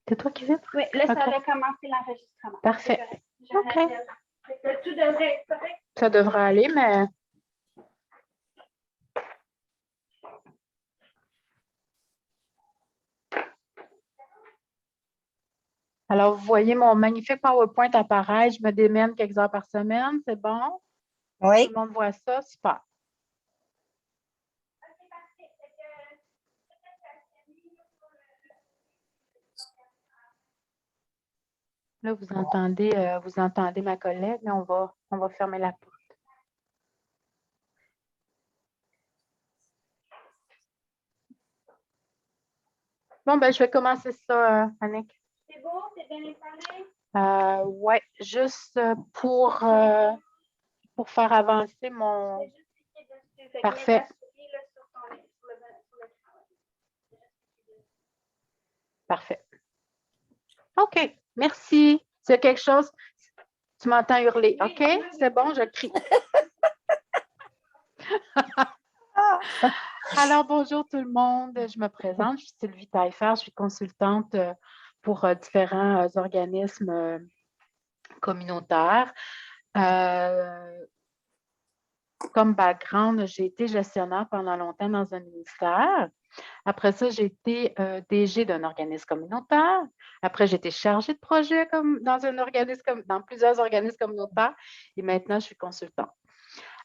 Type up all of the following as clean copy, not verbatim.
C'est toi qui viens? Oui, là, ça a commencé l'enregistrement. Parfait. OK. Tout devrait être correct. Ça devrait aller, mais... Alors, vous voyez mon magnifique PowerPoint apparaître. Je me démène quelques heures par semaine. C'est bon? Oui. Tout le monde voit ça? Super. Là, vous entendez ma collègue, mais on va fermer la porte. Bon, ben, je vais commencer ça, Annick. C'est beau? C'est bien installé? Oui, juste pour faire avancer mon... Parfait. Parfait. OK, merci. C'est quelque chose, tu m'entends hurler. OK, c'est bon, je crie. Alors, bonjour tout le monde. Je me présente, je suis Sylvie Taillefer, je suis consultante pour différents organismes communautaires. Comme background, j'ai été gestionnaire pendant longtemps dans un ministère. Après ça, j'ai été DG d'un organisme communautaire. Après, j'ai été chargée de projet dans plusieurs organismes communautaires. Et maintenant, je suis consultante.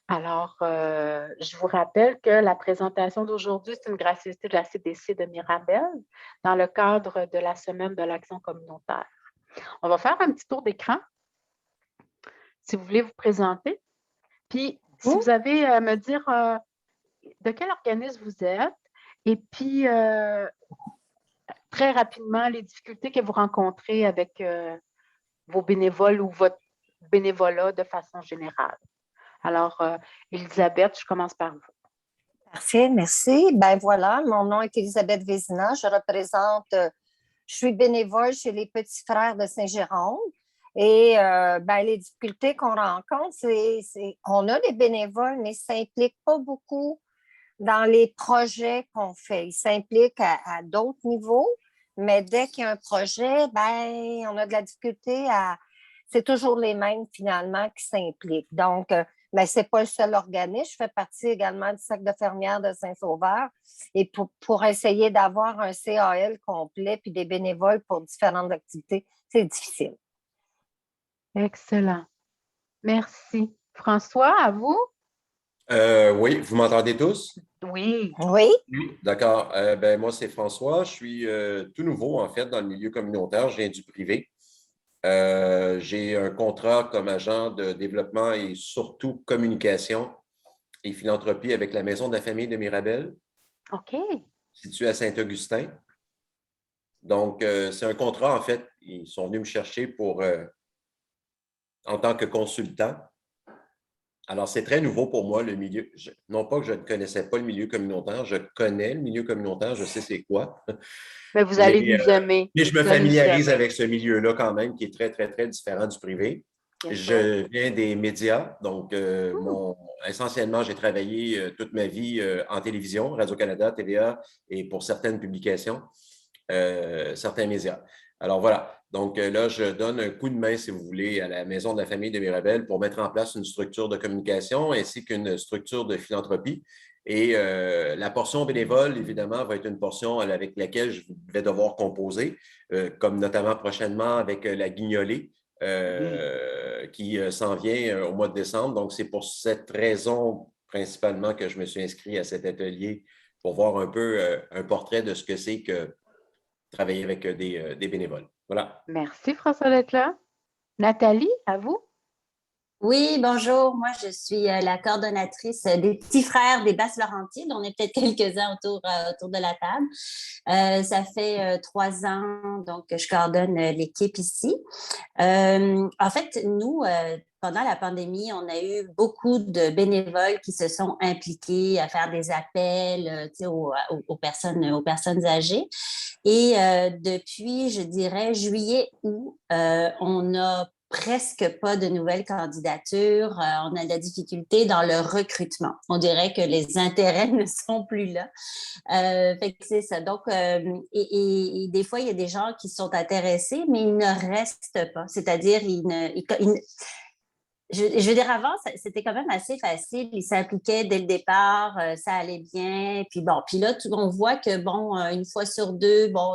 Alors, je vous rappelle que la présentation d'aujourd'hui, c'est une gracieuseté de la CDC de Mirabel dans le cadre de la Semaine de l'action communautaire. On va faire un petit tour d'écran, si vous voulez vous présenter. Puis, si vous avez à me dire de quel organisme vous êtes, et puis très rapidement, les difficultés que vous rencontrez avec vos bénévoles ou votre bénévolat de façon générale. Alors, Elisabeth, je commence par vous. Parfait, merci. Ben voilà, mon nom est Elisabeth Vézina. Je suis bénévole chez les Petits Frères de Saint-Jérôme. Et les difficultés qu'on rencontre, c'est on a des bénévoles, mais ça n'implique pas beaucoup dans les projets qu'on fait. Ils s'impliquent à d'autres niveaux, mais dès qu'il y a un projet, on a de la difficulté à... C'est toujours les mêmes, finalement, qui s'impliquent. Donc, ce n'est pas le seul organisme. Je fais partie également du Cercle de fermières de Saint-Sauveur. Et pour essayer d'avoir un CAL complet puis des bénévoles pour différentes activités, c'est difficile. Excellent. Merci. François, à vous? Oui, vous m'entendez tous? Oui. Oui. Oui, d'accord. Moi, c'est François. Je suis tout nouveau, en fait, dans le milieu communautaire. Je viens du privé. J'ai un contrat comme agent de développement et surtout communication et philanthropie avec la Maison de la famille de Mirabel. OK. Située à Saint-Augustin. Donc, c'est un contrat, en fait. Ils sont venus me chercher en tant que consultant. Alors, c'est très nouveau pour moi, le milieu. Non pas que je ne connaissais pas le milieu communautaire, je connais le milieu communautaire, je sais c'est quoi. Mais vous allez nous aimer. Mais je me familiarise avec ce milieu-là quand même, qui est très, très, très différent du privé. Je viens des médias, donc essentiellement, j'ai travaillé toute ma vie en télévision, Radio-Canada, TVA, et pour certaines publications, certains médias. Alors voilà, donc là, je donne un coup de main, si vous voulez, à la Maison de la famille de Mirabel pour mettre en place une structure de communication ainsi qu'une structure de philanthropie. Et la portion bénévole, évidemment, va être une portion avec laquelle je vais devoir composer, comme notamment prochainement avec la Guignolée qui s'en vient au mois de décembre. Donc, c'est pour cette raison principalement que je me suis inscrit à cet atelier pour voir un peu un portrait de ce que c'est que travailler avec des bénévoles. Voilà. Merci, François, d'être là. Nathalie, à vous? Oui, bonjour. Moi, je suis la coordonnatrice des petits frères des Basses-Laurentides. On est peut-être quelques-uns autour de la table. Ça fait 3 ans, donc, que je coordonne l'équipe ici. En fait, nous, pendant la pandémie, on a eu beaucoup de bénévoles qui se sont impliqués à faire des appels aux personnes âgées. Et depuis, je dirais, juillet-août, on a presque pas de nouvelles candidatures. On a de la difficulté dans le recrutement. On dirait que les intérêts ne sont plus là. Fait que c'est ça. Donc, et des fois, il y a des gens qui sont intéressés, mais ils ne restent pas. C'est-à-dire, je veux dire, avant, c'était quand même assez facile. Ils s'impliquaient dès le départ, ça allait bien. Puis bon, puis là, on voit que, bon, une fois sur deux, bon,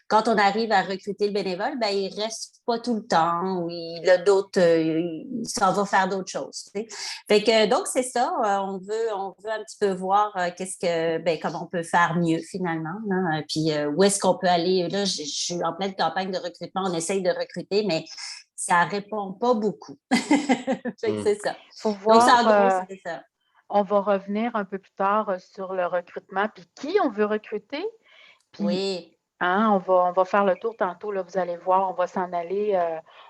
quand on arrive à recruter le bénévole, ben, il reste pas tout le temps ou il a d'autres, il s'en va faire d'autres choses. Tu sais. Fait que, donc, c'est ça. On veut un petit peu voir comment on peut faire mieux finalement. Hein, puis où est-ce qu'on peut aller. Là, je suis en pleine campagne de recrutement. On essaye de recruter, mais ça ne répond pas beaucoup. C'est ça. Faut Donc, ça, en voir, gros, c'est ça. on va revenir un peu plus tard sur le recrutement, puis qui on veut recruter. Puis, Oui. on va faire le tour tantôt, là, vous allez voir, on va s'en aller,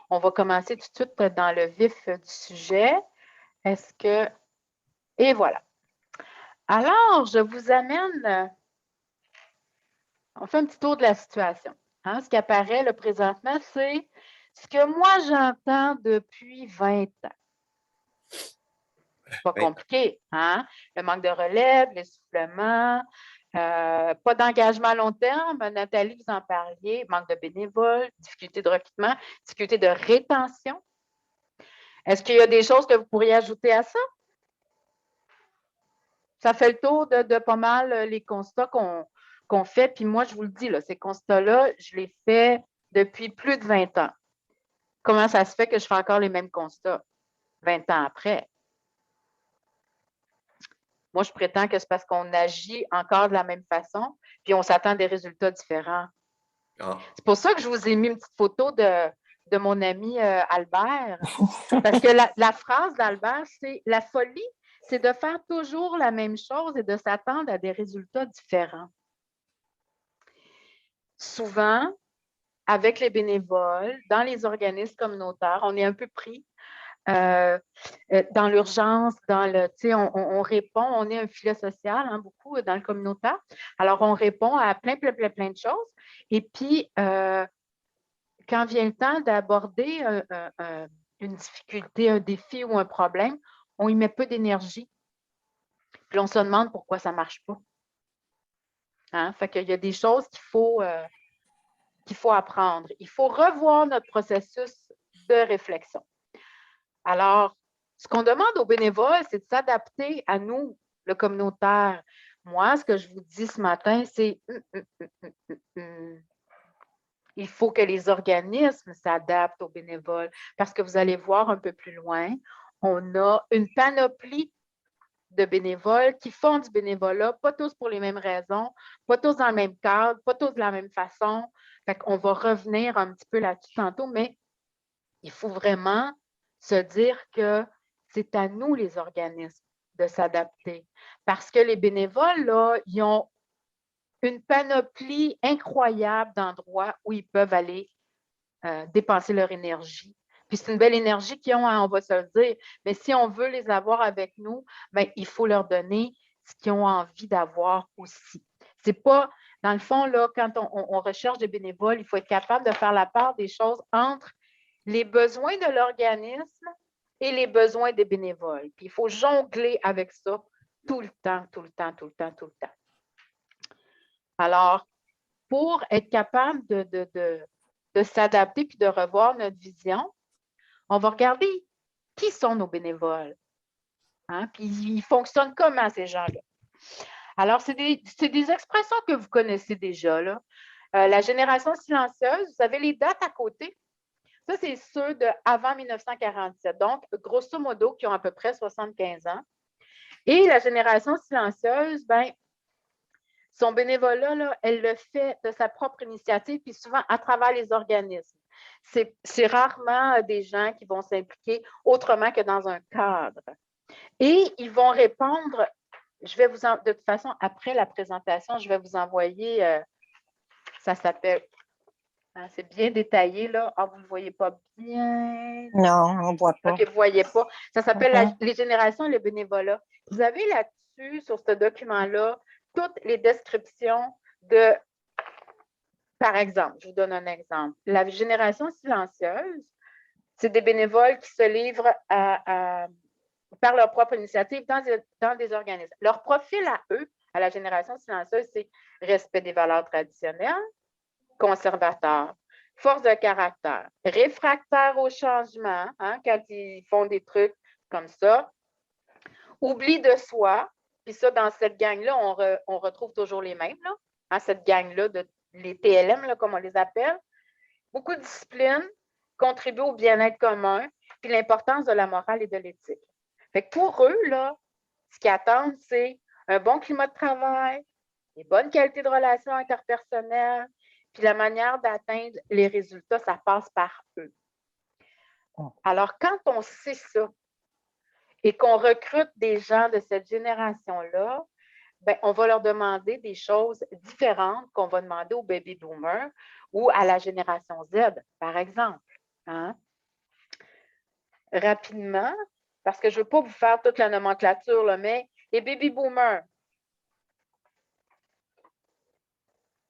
on va commencer tout de suite dans le vif du sujet. Et voilà. Alors, je vous amène, on fait un petit tour de la situation. Ce qui apparaît là, présentement, c'est ce que moi j'entends depuis 20 ans. C'est pas compliqué, hein? Le manque de relève, l'essoufflement, pas d'engagement à long terme. Nathalie, vous en parliez, manque de bénévoles, difficulté de recrutement, difficulté de rétention. Est-ce qu'il y a des choses que vous pourriez ajouter à ça? Ça fait le tour de pas mal les constats qu'on fait. Puis moi, je vous le dis, là, ces constats-là, je les fais depuis plus de 20 ans. Comment ça se fait que je fais encore les mêmes constats 20 ans après? Moi, je prétends que c'est parce qu'on agit encore de la même façon, puis on s'attend à des résultats différents. Ah. C'est pour ça que je vous ai mis une petite photo de mon ami Albert, parce que la phrase d'Albert, c'est « La folie, c'est de faire toujours la même chose et de s'attendre à des résultats différents. » Souvent, avec les bénévoles, dans les organismes communautaires, on est un peu pris dans l'urgence, on répond, on est un filet social, hein, beaucoup dans le communautaire. Alors, on répond à plein de choses. Et puis, quand vient le temps d'aborder une difficulté, un défi ou un problème, on y met peu d'énergie. Puis, on se demande pourquoi ça ne marche pas. Hein? Fait qu'il y a des choses qu'il faut apprendre. Il faut revoir notre processus de réflexion. Alors, ce qu'on demande aux bénévoles, c'est de s'adapter à nous, le communautaire. Moi, ce que je vous dis ce matin, c'est il faut que les organismes s'adaptent aux bénévoles parce que vous allez voir un peu plus loin, on a une panoplie de bénévoles qui font du bénévolat, pas tous pour les mêmes raisons, pas tous dans le même cadre, pas tous de la même façon. Fait qu'on va revenir un petit peu là-dessus tantôt, mais il faut vraiment se dire que c'est à nous, les organismes, de s'adapter. Parce que les bénévoles, là, ils ont une panoplie incroyable d'endroits où ils peuvent aller dépenser leur énergie. Puis c'est une belle énergie qu'ils ont, hein, on va se le dire. Mais si on veut les avoir avec nous, bien, il faut leur donner ce qu'ils ont envie d'avoir aussi. C'est pas, dans le fond, là, quand on recherche des bénévoles, il faut être capable de faire la part des choses entre les besoins de l'organisme et les besoins des bénévoles. Puis il faut jongler avec ça tout le temps. Alors, pour être capable de s'adapter puis de revoir notre vision, on va regarder qui sont nos bénévoles. Hein? Puis ils fonctionnent comment, ces gens-là? Alors, c'est des expressions que vous connaissez déjà, là. La génération silencieuse, vous avez les dates à côté. Ça, c'est ceux d'avant 1947. Donc, grosso modo, qui ont à peu près 75 ans. Et la génération silencieuse, bien, son bénévolat, là, elle le fait de sa propre initiative, puis souvent à travers les organismes. C'est rarement des gens qui vont s'impliquer autrement que dans un cadre. Et ils vont répondre, de toute façon, après la présentation, je vais vous envoyer, ça s'appelle, c'est bien détaillé, là. Ah, vous ne le voyez pas bien? Non, on ne voit pas. OK, vous ne voyez pas. Ça s'appelle les générations et le bénévolat. Vous avez là-dessus, sur ce document-là, toutes les descriptions de, par exemple, je vous donne un exemple. La génération silencieuse, c'est des bénévoles qui se livrent par leur propre initiative dans des organismes. Leur profil à eux, à la génération silencieuse, c'est respect des valeurs traditionnelles, conservateur, force de caractère, réfractaire au changement, hein, quand ils font des trucs comme ça, oubli de soi, puis ça, dans cette gang-là, on retrouve toujours les mêmes, là, hein, cette gang-là, les TLM, là, comme on les appelle, beaucoup de discipline, contribuer au bien-être commun, puis l'importance de la morale et de l'éthique. Fait que pour eux, là, ce qu'ils attendent, c'est un bon climat de travail, des bonnes qualités de relations interpersonnelles, puis la manière d'atteindre les résultats, ça passe par eux. Alors, quand on sait ça et qu'on recrute des gens de cette génération-là, ben, on va leur demander des choses différentes qu'on va demander aux baby boomers ou à la génération Z, par exemple. Hein? Rapidement, parce que je ne veux pas vous faire toute la nomenclature, là, mais les baby boomers,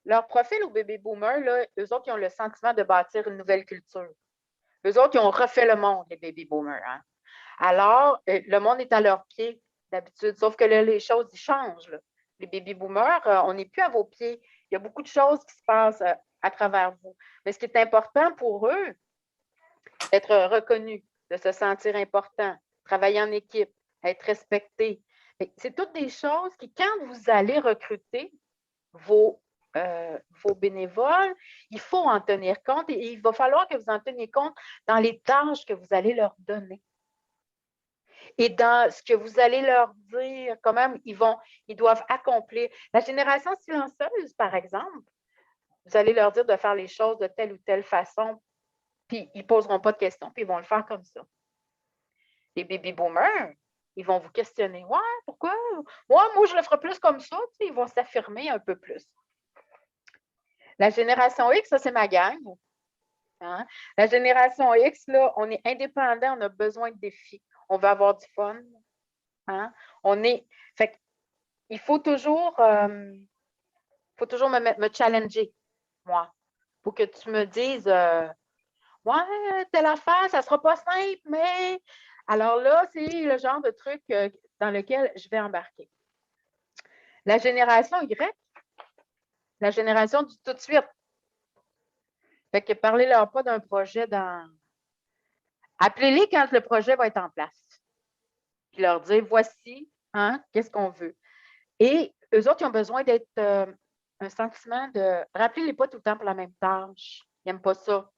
leur profil aux baby boomers, là, eux autres, ils ont le sentiment de bâtir une nouvelle culture. Eux autres, ils ont refait le monde, les baby boomers. Hein? Alors, le monde est à leurs pieds d'habitude, sauf que là, les choses, ils changent. Là. Les baby boomers, on n'est plus à vos pieds. Il y a beaucoup de choses qui se passent à travers vous. Mais ce qui est important pour eux, être reconnu, de se sentir important, travailler en équipe, être respecté. C'est toutes des choses qui, quand vous allez recruter vos bénévoles, il faut en tenir compte et il va falloir que vous en teniez compte dans les tâches que vous allez leur donner. Et dans ce que vous allez leur dire, quand même, ils doivent accomplir. La génération silencieuse, par exemple, vous allez leur dire de faire les choses de telle ou telle façon, puis ils ne poseront pas de questions, puis ils vont le faire comme ça. Les baby boomers, ils vont vous questionner. Ouais, pourquoi? Moi, je le ferai plus comme ça. Tu sais, ils vont s'affirmer un peu plus. La génération X, ça, c'est ma gang. Hein? La génération X, là, on est indépendant, on a besoin de défis. On veut avoir du fun. Hein? Fait il faut toujours me challenger, moi. Il faut que tu me dises ouais, telle affaire, ça ne sera pas simple, mais alors là, c'est le genre de truc dans lequel je vais embarquer. La génération Y, la génération du tout de suite. Fait que parlez-leur pas d'un projet Appelez-les quand le projet va être en place. Puis leur dire voici, hein, qu'est-ce qu'on veut. Et eux autres, ils ont besoin d'être un sentiment de. Rappelez-les pas tout le temps pour la même tâche. Ils n'aiment pas ça.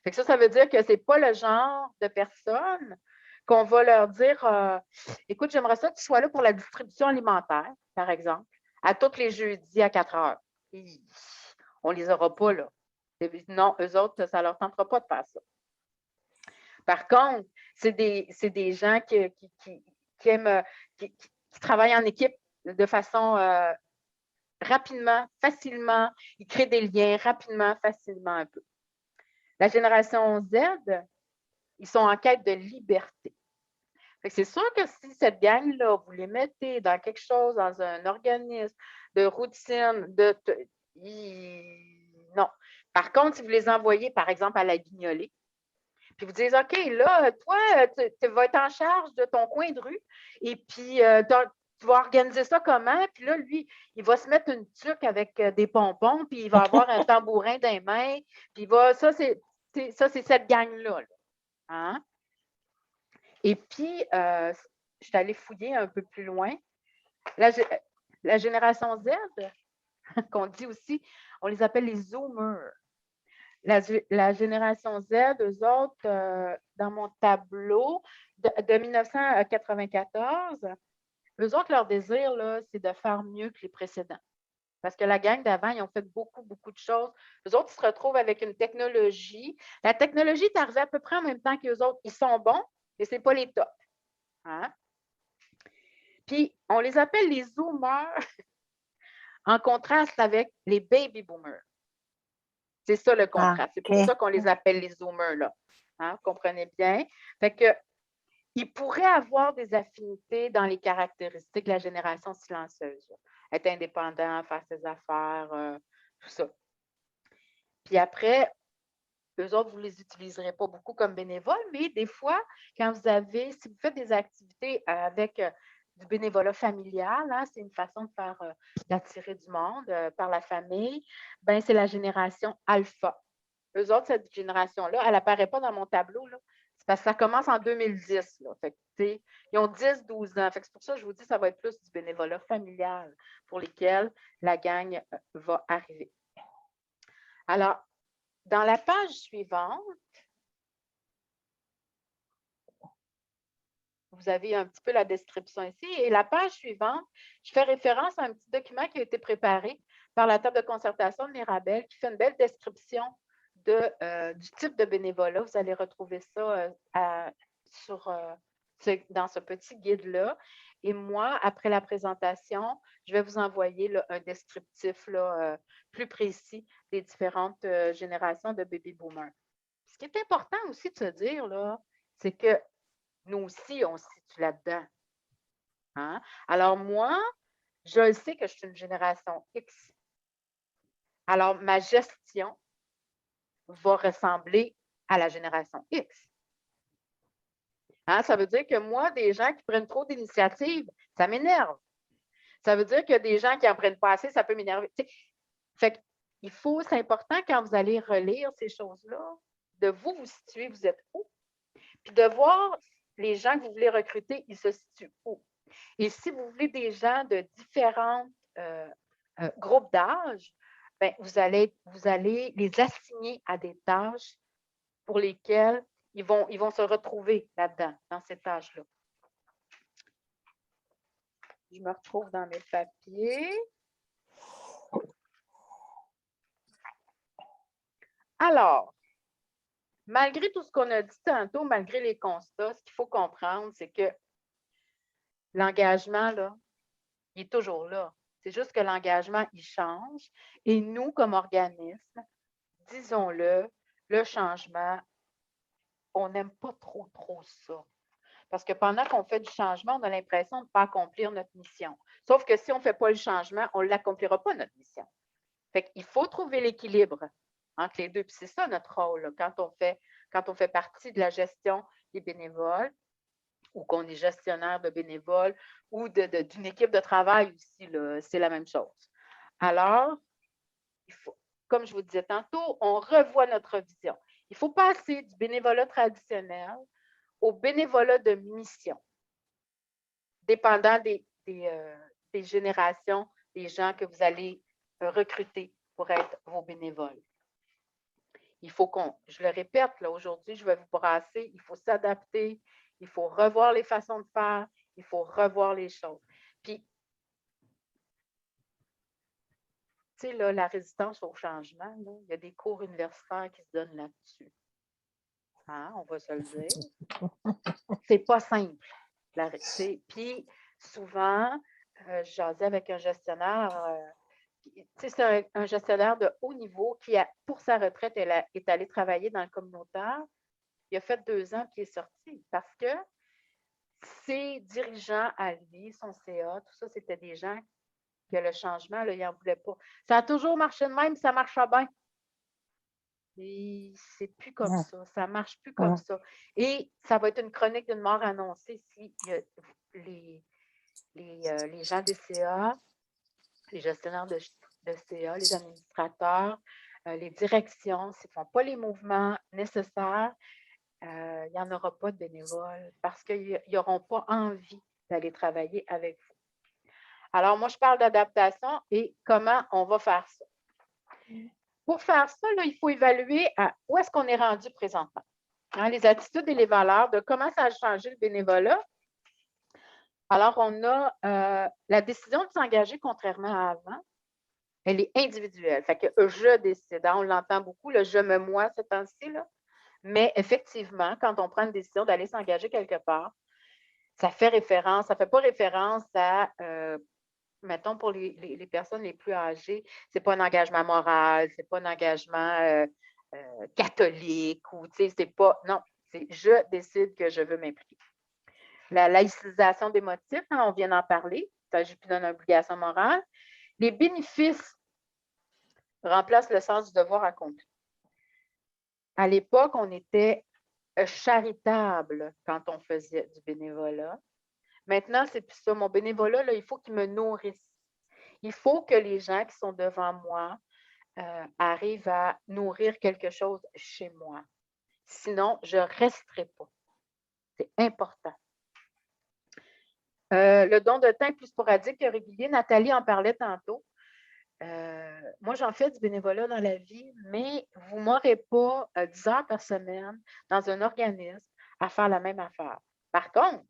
Fait que ça veut dire que ce n'est pas le genre de personne qu'on va leur dire écoute, j'aimerais ça que tu sois là pour la distribution alimentaire, par exemple, à tous les jeudis à 4 heures. On ne les aura pas là. Non, eux autres, ça ne leur tentera pas de faire ça. Par contre, c'est des gens qui aiment, qui travaillent en équipe de façon rapidement, facilement. Ils créent des liens rapidement, facilement un peu. La génération Z, ils sont en quête de liberté. C'est sûr que si cette gang-là, vous les mettez dans quelque chose, dans un organisme de routine, non. Par contre, si vous les envoyez, par exemple, à la guignolée, puis vous dites, OK, là, toi, tu vas être en charge de ton coin de rue, et puis tu vas organiser ça comment? Puis là, lui, il va se mettre une tuque avec des pompons, puis il va avoir un tambourin dans les mains, puis ça, c'est cette gang-là. Là. Hein? Et puis, je suis allée fouiller un peu plus loin. La génération Z, qu'on dit aussi, on les appelle les Zoomers. La génération Z, eux autres, dans mon tableau de 1994, eux autres, leur désir, là, c'est de faire mieux que les précédents. Parce que la gang d'avant, ils ont fait beaucoup, beaucoup de choses. Eux autres, ils se retrouvent avec une technologie. La technologie est arrivée à peu près en même temps qu'eux autres. Ils sont bons, mais ce n'est pas les tops. Hein? Puis, on les appelle les Zoomers en contraste avec les Baby Boomers. C'est ça le contraste. C'est pour ça qu'on les appelle les Zoomers, là. Hein? Vous comprenez bien? Fait que, ils pourraient avoir des affinités dans les caractéristiques de la génération silencieuse. Là. Être indépendant, faire ses affaires, tout ça. Puis après, eux autres, vous ne les utiliserez pas beaucoup comme bénévoles, mais des fois, quand si vous faites des activités avec du bénévolat familial, hein, c'est une façon d'attirer du monde par la famille, ben c'est la génération alpha. Eux autres, cette génération-là, elle n'apparaît pas dans mon tableau, là. C'est parce que ça commence en 2010. Là. Fait que, ils ont 10-12 ans. Fait que c'est pour ça que je vous dis que ça va être plus du bénévolat familial pour lesquels la gang va arriver. Alors, dans la page suivante, vous avez un petit peu la description ici. Et la page suivante, je fais référence à un petit document qui a été préparé par la table de concertation de Mirabel qui fait une belle description du type de bénévolat. Vous allez retrouver ça dans ce petit guide-là. Et moi, après la présentation, je vais vous envoyer là, un descriptif là, plus précis des différentes générations de baby boomers. Ce qui est important aussi de se dire, là, c'est que nous aussi, on se situe là-dedans. Hein? Alors moi, je sais que je suis une génération X. Alors, ma gestion va ressembler à la génération X. Hein? Ça veut dire que moi, des gens qui prennent trop d'initiatives, ça m'énerve. Ça veut dire que des gens qui n'en prennent pas assez, ça peut m'énerver. Fait c'est important quand vous allez relire ces choses-là, de vous situer, vous êtes où? Puis de voir les gens que vous voulez recruter, ils se situent où? Et si vous voulez des gens de différents groupes d'âge, ben, vous allez les assigner à des tâches pour lesquelles ils vont se retrouver là-dedans, dans ces tâches-là. Je me retrouve dans mes papiers. Alors, malgré tout ce qu'on a dit tantôt, malgré les constats, ce qu'il faut comprendre, c'est que l'engagement, là, il est toujours là. C'est juste que l'engagement, il change. Et nous, comme organisme, disons-le, le changement, on n'aime pas trop ça. Parce que pendant qu'on fait du changement, on a l'impression de ne pas accomplir notre mission. Sauf que si on ne fait pas le changement, on ne l'accomplira pas, notre mission. Fait qu'il faut trouver l'équilibre entre les deux. Puis c'est ça notre rôle, là, quand on fait partie de la gestion des bénévoles ou qu'on est gestionnaire de bénévoles ou d'une équipe de travail aussi, c'est la même chose. Alors, comme je vous disais tantôt, on revoit notre vision. Il faut passer du bénévolat traditionnel au bénévolat de mission, dépendant des générations, des gens que vous allez recruter pour être vos bénévoles. Il faut je le répète, là, aujourd'hui, je vais vous brasser, il faut s'adapter, il faut revoir les façons de faire, il faut revoir les choses. Puis, tu sais, là, la résistance au changement, là, il y a des cours universitaires qui se donnent là-dessus. Hein, on va se le dire. C'est pas simple. Puis, souvent, je jasais avec un gestionnaire, c'est un gestionnaire de haut niveau qui, pour sa retraite, est allé travailler dans le communautaire. Il a fait 2 ans puis il est sorti parce que ses dirigeants à lui, son CA, tout ça, c'était des gens que le changement, là, ils n'en voulaient pas. Ça a toujours marché de même, ça marche bien. Et c'est plus comme ça, ça ne marche plus comme ça. Et ça va être une chronique d'une mort annoncée si les gens des CA, les gestionnaires de CA, les administrateurs, les directions, s'ils ne font pas les mouvements nécessaires, il n'y en aura pas de bénévoles parce qu'ils n'auront pas envie d'aller travailler avec vous. Alors, moi, je parle d'adaptation et comment on va faire ça. Pour faire ça, là, il faut évaluer où est-ce qu'on est rendu présentement. Hein, les attitudes et les valeurs, de comment ça a changé le bénévolat. Alors, on a la décision de s'engager contrairement à avant. Elle est individuelle. Fait que je décide. Hein, on l'entend beaucoup, le je me moi ce temps-ci, là. Mais effectivement, quand on prend une décision d'aller s'engager quelque part, ça fait pas référence à, mettons, pour les personnes les plus âgées, c'est pas un engagement moral, c'est pas un engagement catholique ou, tu sais, c'est pas, non, c'est je décide que je veux m'impliquer. La laïcisation des motifs, hein, on vient d'en parler, il ne s'agit plus d'une obligation morale. Les bénéfices remplacent le sens du devoir accompli. à l'époque, on était charitable quand on faisait du bénévolat. Maintenant, c'est plus ça. Mon bénévolat, là, il faut qu'il me nourrisse. Il faut que les gens qui sont devant moi arrivent à nourrir quelque chose chez moi. Sinon, je ne resterai pas. C'est important. Le don de temps est plus sporadique que régulier. Nathalie en parlait tantôt. Moi, j'en fais du bénévolat dans la vie, mais vous ne m'aurez pas 10 heures par semaine dans un organisme à faire la même affaire. Par contre,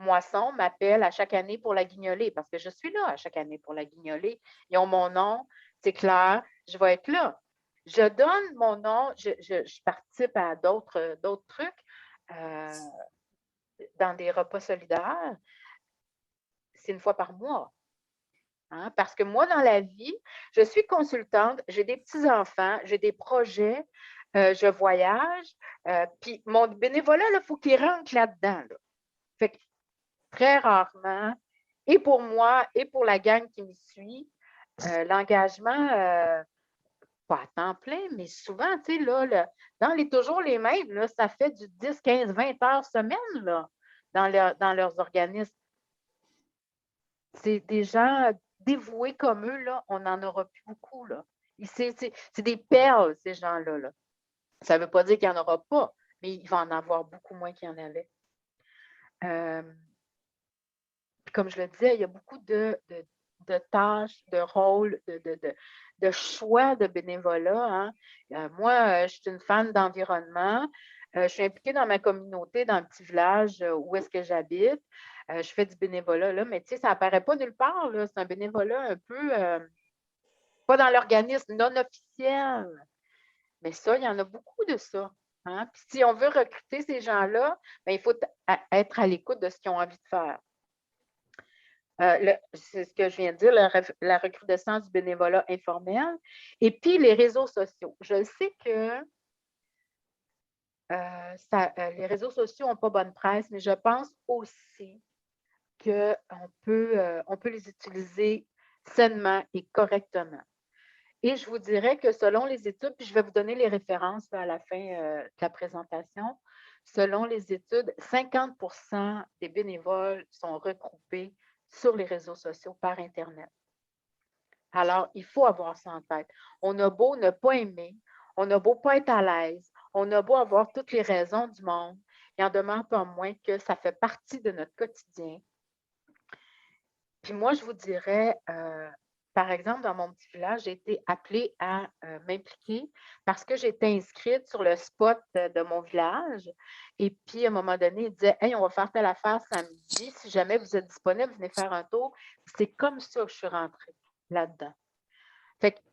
Moisson m'appelle à chaque année pour la guignolée parce que je suis là à chaque année pour la guignolée. Ils ont mon nom, c'est clair, je vais être là. Je donne mon nom, je participe à d'autres trucs dans des repas solidaires. C'est une fois par mois. Hein? Parce que moi, dans la vie, je suis consultante, j'ai des petits-enfants, j'ai des projets, je voyage, puis mon bénévolat, il faut qu'il rentre là-dedans. Là. Fait que très rarement, et pour moi et pour la gang qui me suit, l'engagement, pas à temps plein, mais souvent, tu sais, là, dans les toujours les mêmes, là, ça fait du 10, 15, 20 heures semaine là, dans leurs organismes. C'est des gens dévoués comme eux, là, on n'en aura plus beaucoup. Là. C'est des perles, ces gens-là. Là. Ça ne veut pas dire qu'il n'y en aura pas, mais il va en avoir beaucoup moins qu'il y en avait. Comme je le disais, il y a beaucoup de tâches, de rôles, de choix de bénévolat. Hein. Moi, je suis une fan d'environnement. Je suis impliquée dans ma communauté, dans le petit village où est-ce que j'habite. Je fais du bénévolat, là, mais tu sais, ça n'apparaît pas nulle part. Là. C'est un bénévolat un peu, pas dans l'organisme non officiel. Mais ça, il y en a beaucoup de ça. Hein? Puis si on veut recruter ces gens-là, bien, il faut être à l'écoute de ce qu'ils ont envie de faire. C'est ce que je viens de dire, la recrudescence du bénévolat informel. Et puis, les réseaux sociaux. Je sais que les réseaux sociaux n'ont pas bonne presse, mais je pense aussi qu'on peut les utiliser sainement et correctement. Et je vous dirais que selon les études, puis je vais vous donner les références à la fin de la présentation, selon les études, 50% des bénévoles sont regroupés sur les réseaux sociaux par Internet. Alors, il faut avoir ça en tête. On a beau ne pas aimer, on a beau pas être à l'aise, on a beau avoir toutes les raisons du monde, il en demeure pas moins que ça fait partie de notre quotidien. Puis moi, je vous dirais, par exemple, dans mon petit village, j'ai été appelée à m'impliquer parce que j'étais inscrite sur le spot de mon village. Et puis, à un moment donné, ils disaient « Hey, on va faire telle affaire samedi. Si jamais vous êtes disponible, venez faire un tour. » C'est comme ça que je suis rentrée là-dedans. Fait qu'il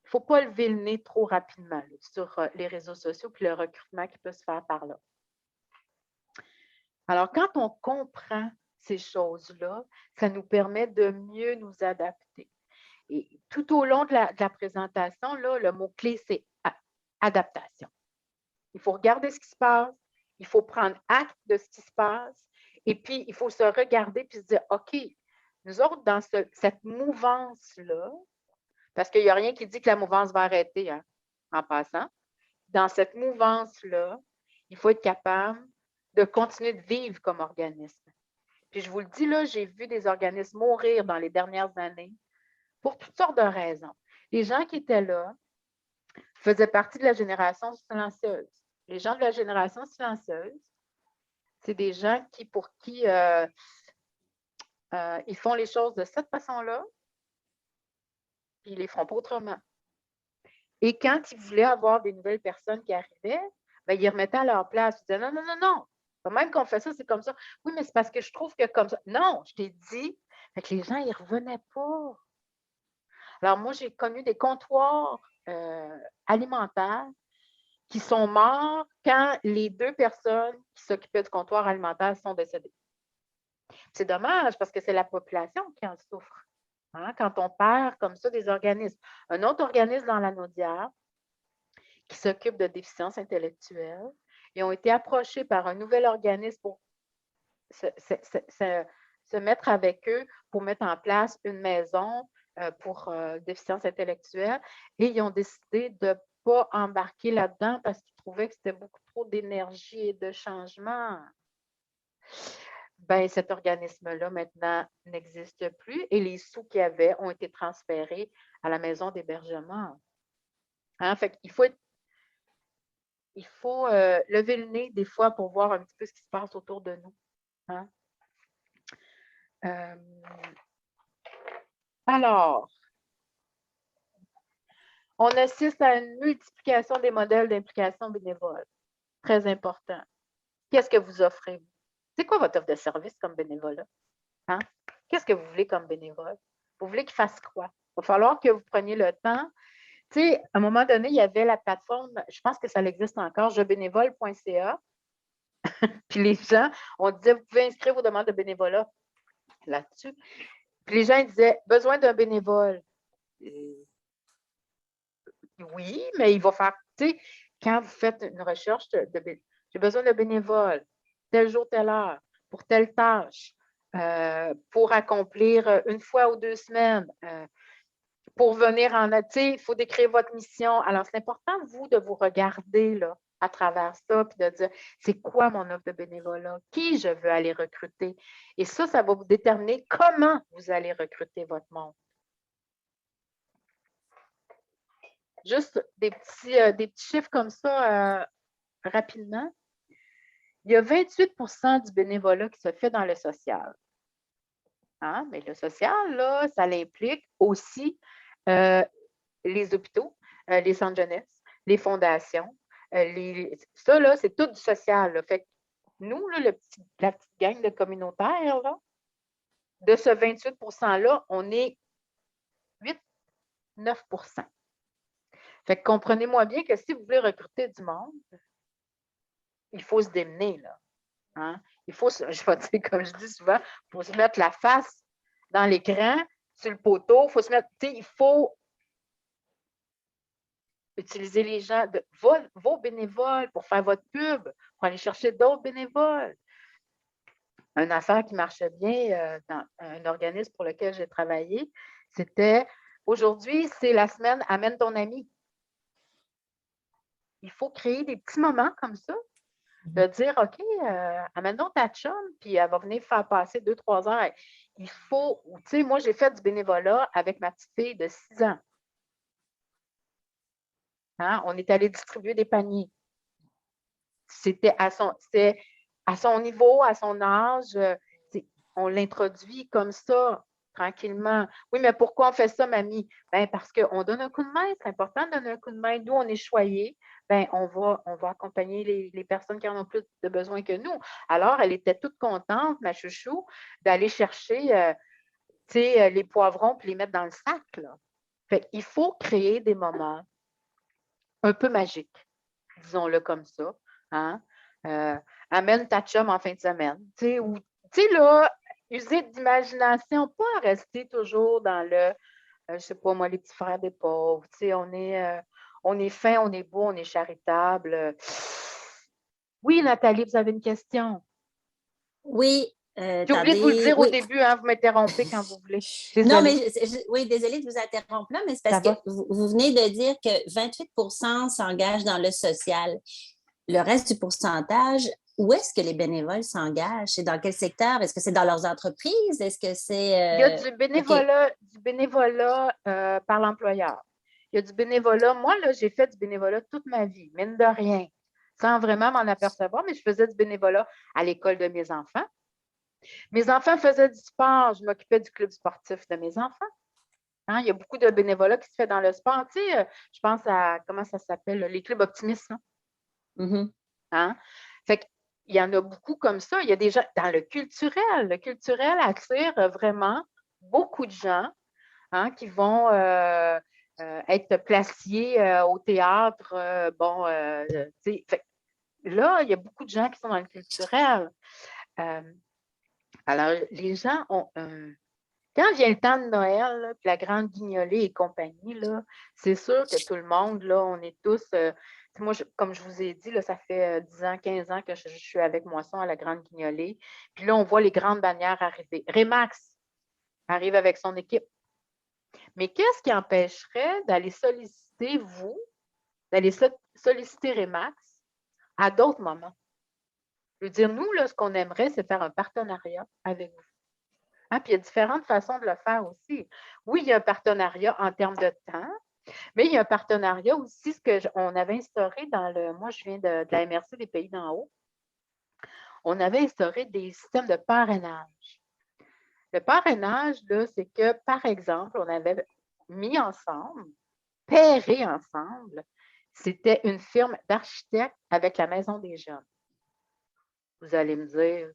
ne faut pas lever le nez trop rapidement là, sur les réseaux sociaux et le recrutement qui peut se faire par là. Alors, quand on comprend ces choses-là, ça nous permet de mieux nous adapter. Et tout au long de la présentation, là, le mot-clé, c'est adaptation. Il faut regarder ce qui se passe, il faut prendre acte de ce qui se passe, et puis il faut se regarder et se dire, OK, nous autres, dans cette mouvance-là, parce qu'il n'y a rien qui dit que la mouvance va arrêter hein, en passant, dans cette mouvance-là, il faut être capable de continuer de vivre comme organisme. Puis je vous le dis, là, j'ai vu des organismes mourir dans les dernières années pour toutes sortes de raisons. Les gens qui étaient là faisaient partie de la génération silencieuse. Les gens de la génération silencieuse, c'est des gens pour qui ils font les choses de cette façon-là, puis ils ne les feront pas autrement. Et quand ils voulaient avoir des nouvelles personnes qui arrivaient, bien, ils remettaient à leur place. Ils disaient non, non, non, non. Même qu'on fait ça, c'est comme ça. Oui, mais c'est parce que je trouve que comme ça. Non, je t'ai dit. Fait que les gens, ils ne revenaient pas. Alors, moi, j'ai connu des comptoirs alimentaires qui sont morts quand les 2 personnes qui s'occupaient du comptoir alimentaire sont décédées. C'est dommage parce que c'est la population qui en souffre. Hein, quand on perd comme ça des organismes. Un autre organisme dans la Naudière qui s'occupe de déficience intellectuelle, ils ont été approchés par un nouvel organisme pour se mettre avec eux pour mettre en place une maison pour déficience intellectuelle et ils ont décidé de pas embarqué là-dedans parce qu'ils trouvaient que c'était beaucoup trop d'énergie et de changement. Ben, cet organisme-là, maintenant, n'existe plus et les sous qu'il y avait ont été transférés à la maison d'hébergement. Hein? Fait qu'il faut lever le nez des fois pour voir un petit peu ce qui se passe autour de nous. Hein? Alors, on assiste à une multiplication des modèles d'implication bénévole. Très important. Qu'est-ce que vous offrez? C'est quoi votre offre de service comme bénévolat? Hein? Qu'est-ce que vous voulez comme bénévole? Vous voulez qu'il fasse quoi? Il va falloir que vous preniez le temps. Tu sais, à un moment donné, il y avait la plateforme, je pense que ça existe encore, jebénévole.ca. Puis les gens, on disait, vous pouvez inscrire vos demandes de bénévolat là-dessus. Puis les gens ils disaient, besoin d'un bénévole. Oui, mais il va faire, tu sais, quand vous faites une recherche j'ai besoin de bénévoles, tel jour, telle heure, pour telle tâche, pour accomplir une fois ou 2 semaines, pour venir en tu sais, il faut décrire votre mission. Alors, c'est important, vous, de vous regarder là, à travers ça, puis de dire, c'est quoi mon offre de bénévolat? Qui je veux aller recruter? Et ça va vous déterminer comment vous allez recruter votre monde. Juste des petits chiffres comme ça rapidement. Il y a 28 du bénévolat qui se fait dans le social. Hein? Mais le social, là, ça implique aussi les hôpitaux, les centres jeunesse, les fondations. Ça, là, c'est tout du social. Là. Fait que nous, là, la petite gang de communautaires, là, de ce 28 %-là, on est 8-9 %. Fait que comprenez-moi bien que si vous voulez recruter du monde, il faut se démener, là. Hein? Il faut, je vais dire, comme je dis souvent, il faut se mettre la face dans l'écran, sur le poteau, il faut se mettre, il faut utiliser les gens, vos bénévoles pour faire votre pub, pour aller chercher d'autres bénévoles. Une affaire qui marchait bien dans un organisme pour lequel j'ai travaillé, c'était aujourd'hui, c'est la semaine Amène ton ami. Il faut créer des petits moments comme ça, de dire OK, amène donc ta chum, puis elle va venir faire passer 2-3 heures. Il faut, tu sais, moi, j'ai fait du bénévolat avec ma petite fille de 6 ans. Hein? On est allé distribuer des paniers. C'était à son niveau, à son âge. On l'introduit comme ça, tranquillement. Oui, mais pourquoi on fait ça, mamie? Bien, parce qu'on donne un coup de main. C'est important de donner un coup de main. Nous, on est choyés. Bien, on va accompagner les personnes qui en ont plus de besoin que nous. Alors, elle était toute contente, ma chouchou, d'aller chercher les poivrons et les mettre dans le sac. Là. Fait qu'il faut créer des moments un peu magiques, disons-le comme ça. Hein? Amène ta chum en fin de semaine. Tu sais, là, user d'imagination, pas rester toujours dans le, je sais pas moi, les petits frères des pauvres. Tu sais, on est fin, on est beau, on est charitable. Oui, Nathalie, vous avez une question? Oui. J'ai oublié de vous le dire au début, hein, vous m'interrompez quand vous voulez. Désolée. Non, mais oui, désolée de vous interrompre là, mais c'est parce que vous venez de dire que 28 % s'engagent dans le social. Le reste du pourcentage, où est-ce que les bénévoles s'engagent? C'est dans quel secteur? Est-ce que c'est dans leurs entreprises? Est-ce que c'est… Il y a du bénévolat par l'employeur. Il y a du bénévolat. Moi, là, j'ai fait du bénévolat toute ma vie, mine de rien, sans vraiment m'en apercevoir, mais je faisais du bénévolat à l'école de mes enfants. Mes enfants faisaient du sport. Je m'occupais du club sportif de mes enfants. Hein? Il y a beaucoup de bénévolat qui se fait dans le sport. Tu sais, je pense à, comment ça s'appelle, les clubs optimistes. Hein? Mm-hmm. Hein? Fait qu'il y en a beaucoup comme ça. Il y a des gens dans le culturel. Le culturel attire vraiment beaucoup de gens qui vont être placiers au théâtre. Là, il y a beaucoup de gens qui sont dans le culturel. Alors, les gens ont quand vient le temps de Noël, là, puis la grande guignolée et compagnie, là, c'est sûr que tout le monde, là, on est tous. Moi, comme je vous ai dit, là, ça fait 10 ans, 15 ans que je suis avec Moisson à la grande guignolée. Puis là, on voit les grandes bannières arriver. Remax arrive avec son équipe. Mais qu'est-ce qui empêcherait d'aller solliciter, vous, d'aller solliciter Remax à d'autres moments. Je veux dire, nous, là, ce qu'on aimerait, c'est faire un partenariat avec vous. Hein, puis il y a différentes façons de le faire aussi. Oui, il y a un partenariat en termes de temps, mais il y a un partenariat aussi, on avait instauré moi, je viens de la MRC des Pays d'en haut, on avait instauré des systèmes de parrainage. Le parrainage, là, c'est que, par exemple, on avait mis ensemble, pairé ensemble, c'était une firme d'architectes avec la Maison des Jeunes. Vous allez me dire,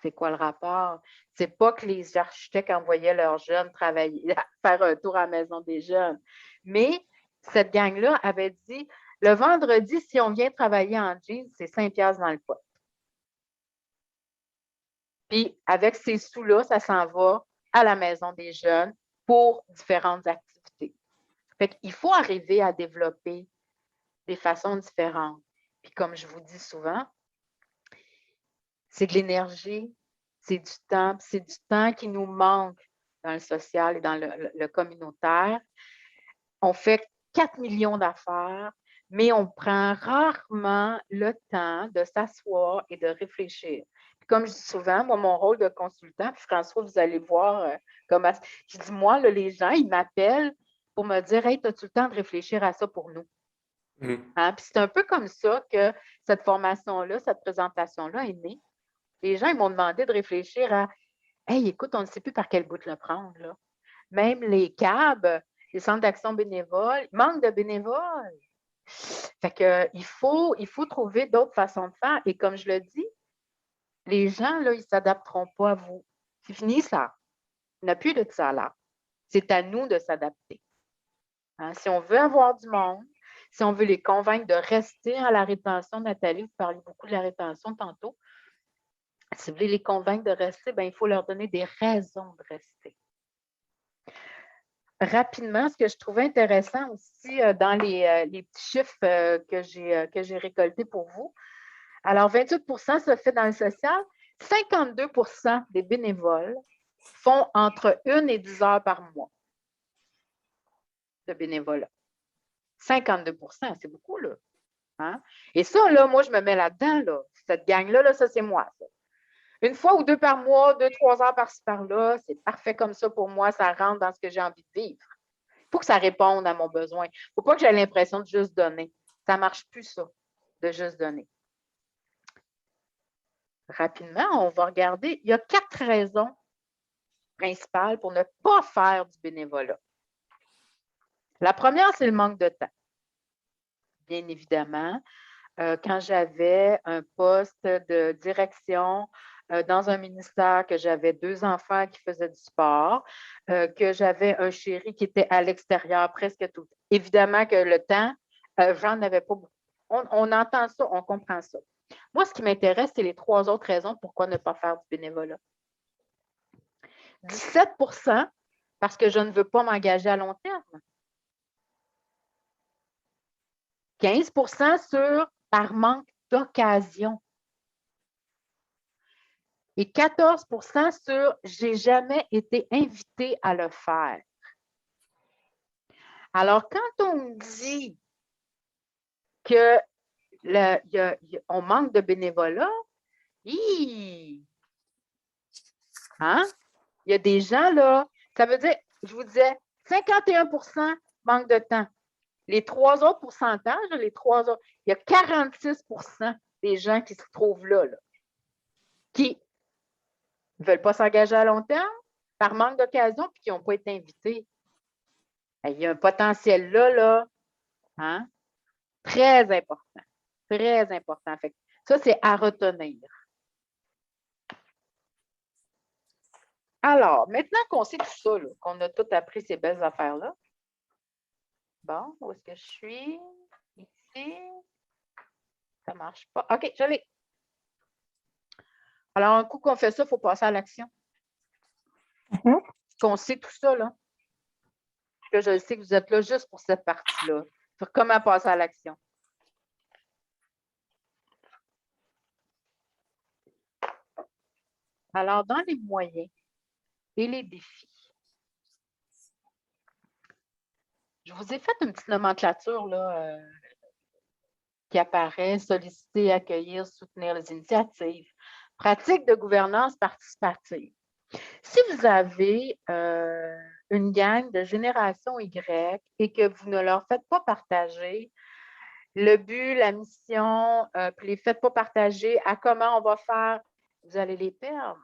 c'est quoi le rapport? C'est pas que les architectes envoyaient leurs jeunes travailler, faire un tour à la Maison des Jeunes. Mais cette gang-là avait dit, le vendredi, si on vient travailler en jeans, c'est 5 $ dans le pot. Puis avec ces sous-là, ça s'en va à la Maison des Jeunes pour différentes activités. Fait qu'il faut arriver à développer des façons différentes. Puis comme je vous dis souvent, c'est de l'énergie, c'est du temps qui nous manque dans le social et dans le communautaire. On fait 4 millions d'affaires, mais on prend rarement le temps de s'asseoir et de réfléchir. Puis comme je dis souvent, moi, mon rôle de consultant, puis François, vous allez voir comment. Je dis, moi, là, les gens, ils m'appellent pour me dire, hey, as-tu le temps de réfléchir à ça pour nous? Hein? Puis c'est un peu comme ça que cette formation-là, cette présentation-là est née. Les gens, ils m'ont demandé de réfléchir à, hey, écoute, on ne sait plus par quel bout le prendre, là. Même les CAB, les centres d'action bénévole, il manque de bénévoles. Fait que, il faut trouver d'autres façons de faire. Et comme je le dis, les gens, là, ils ne s'adapteront pas à vous. C'est fini, ça. Il n'y a plus de ça, là. C'est à nous de s'adapter. Hein? Si on veut avoir du monde, si on veut les convaincre de rester à la rétention, Nathalie, vous parlez beaucoup de la rétention tantôt. Si vous voulez les convaincre de rester, bien, il faut leur donner des raisons de rester. Rapidement, ce que je trouvais intéressant aussi dans les petits chiffres que j'ai récoltés pour vous. Alors, 28 % se fait dans le social. 52 % des bénévoles font entre 1 et 10 heures par mois de bénévolat. 52 %, c'est beaucoup, là. Hein? Et ça, là, moi, je me mets là-dedans, là. Cette gang-là, là, ça, c'est moi, ça. Une fois ou deux par mois, 2-3 heures par-ci par-là, c'est parfait comme ça pour moi, ça rentre dans ce que j'ai envie de vivre. Il faut que ça réponde à mon besoin. Il ne faut pas que j'ai l'impression de juste donner. Ça ne marche plus, ça, de juste donner. Rapidement, on va regarder. Il y a 4 raisons principales pour ne pas faire du bénévolat. La première, c'est le manque de temps. Bien évidemment, quand j'avais un poste de direction dans un ministère, que j'avais 2 enfants qui faisaient du sport, que j'avais un chéri qui était à l'extérieur presque tout. Évidemment que le temps, j'en avais pas beaucoup. On entend ça, on comprend ça. Moi, ce qui m'intéresse, c'est les 3 autres raisons pourquoi ne pas faire du bénévolat. 17 % parce que je ne veux pas m'engager à long terme. 15 % par manque d'occasion. Et 14 % sur « j'ai jamais été invité à le faire ». Alors, quand on me dit qu'on manque de bénévolat, hein? Il y a des gens, là, ça veut dire, je vous disais, 51 % manque de temps. Les 3 autres pourcentages, il y a 46 % des gens qui se trouvent là, qui ne veulent pas s'engager à long terme par manque d'occasion puis qui n'ont pas été invités. Il y a un potentiel là, hein? Très important. Très important. Fait que ça, c'est à retenir. Alors, maintenant qu'on sait tout ça, qu'on a tout appris ces belles affaires-là, bon, où est-ce que je suis? Ici. Ça ne marche pas. OK, je l'ai. Alors, un coup qu'on fait ça, il faut passer à l'action. Qu'on sait tout ça, là. Que je sais que vous êtes là juste pour cette partie-là. Sur comment passer à l'action. Alors, dans les moyens et les défis, je vous ai fait une petite nomenclature là, qui apparaît, solliciter, accueillir, soutenir les initiatives. Pratique de gouvernance participative. Si vous avez une gang de génération Y et que vous ne leur faites pas partager le but, la mission, puis les faites pas partager à comment on va faire, vous allez les perdre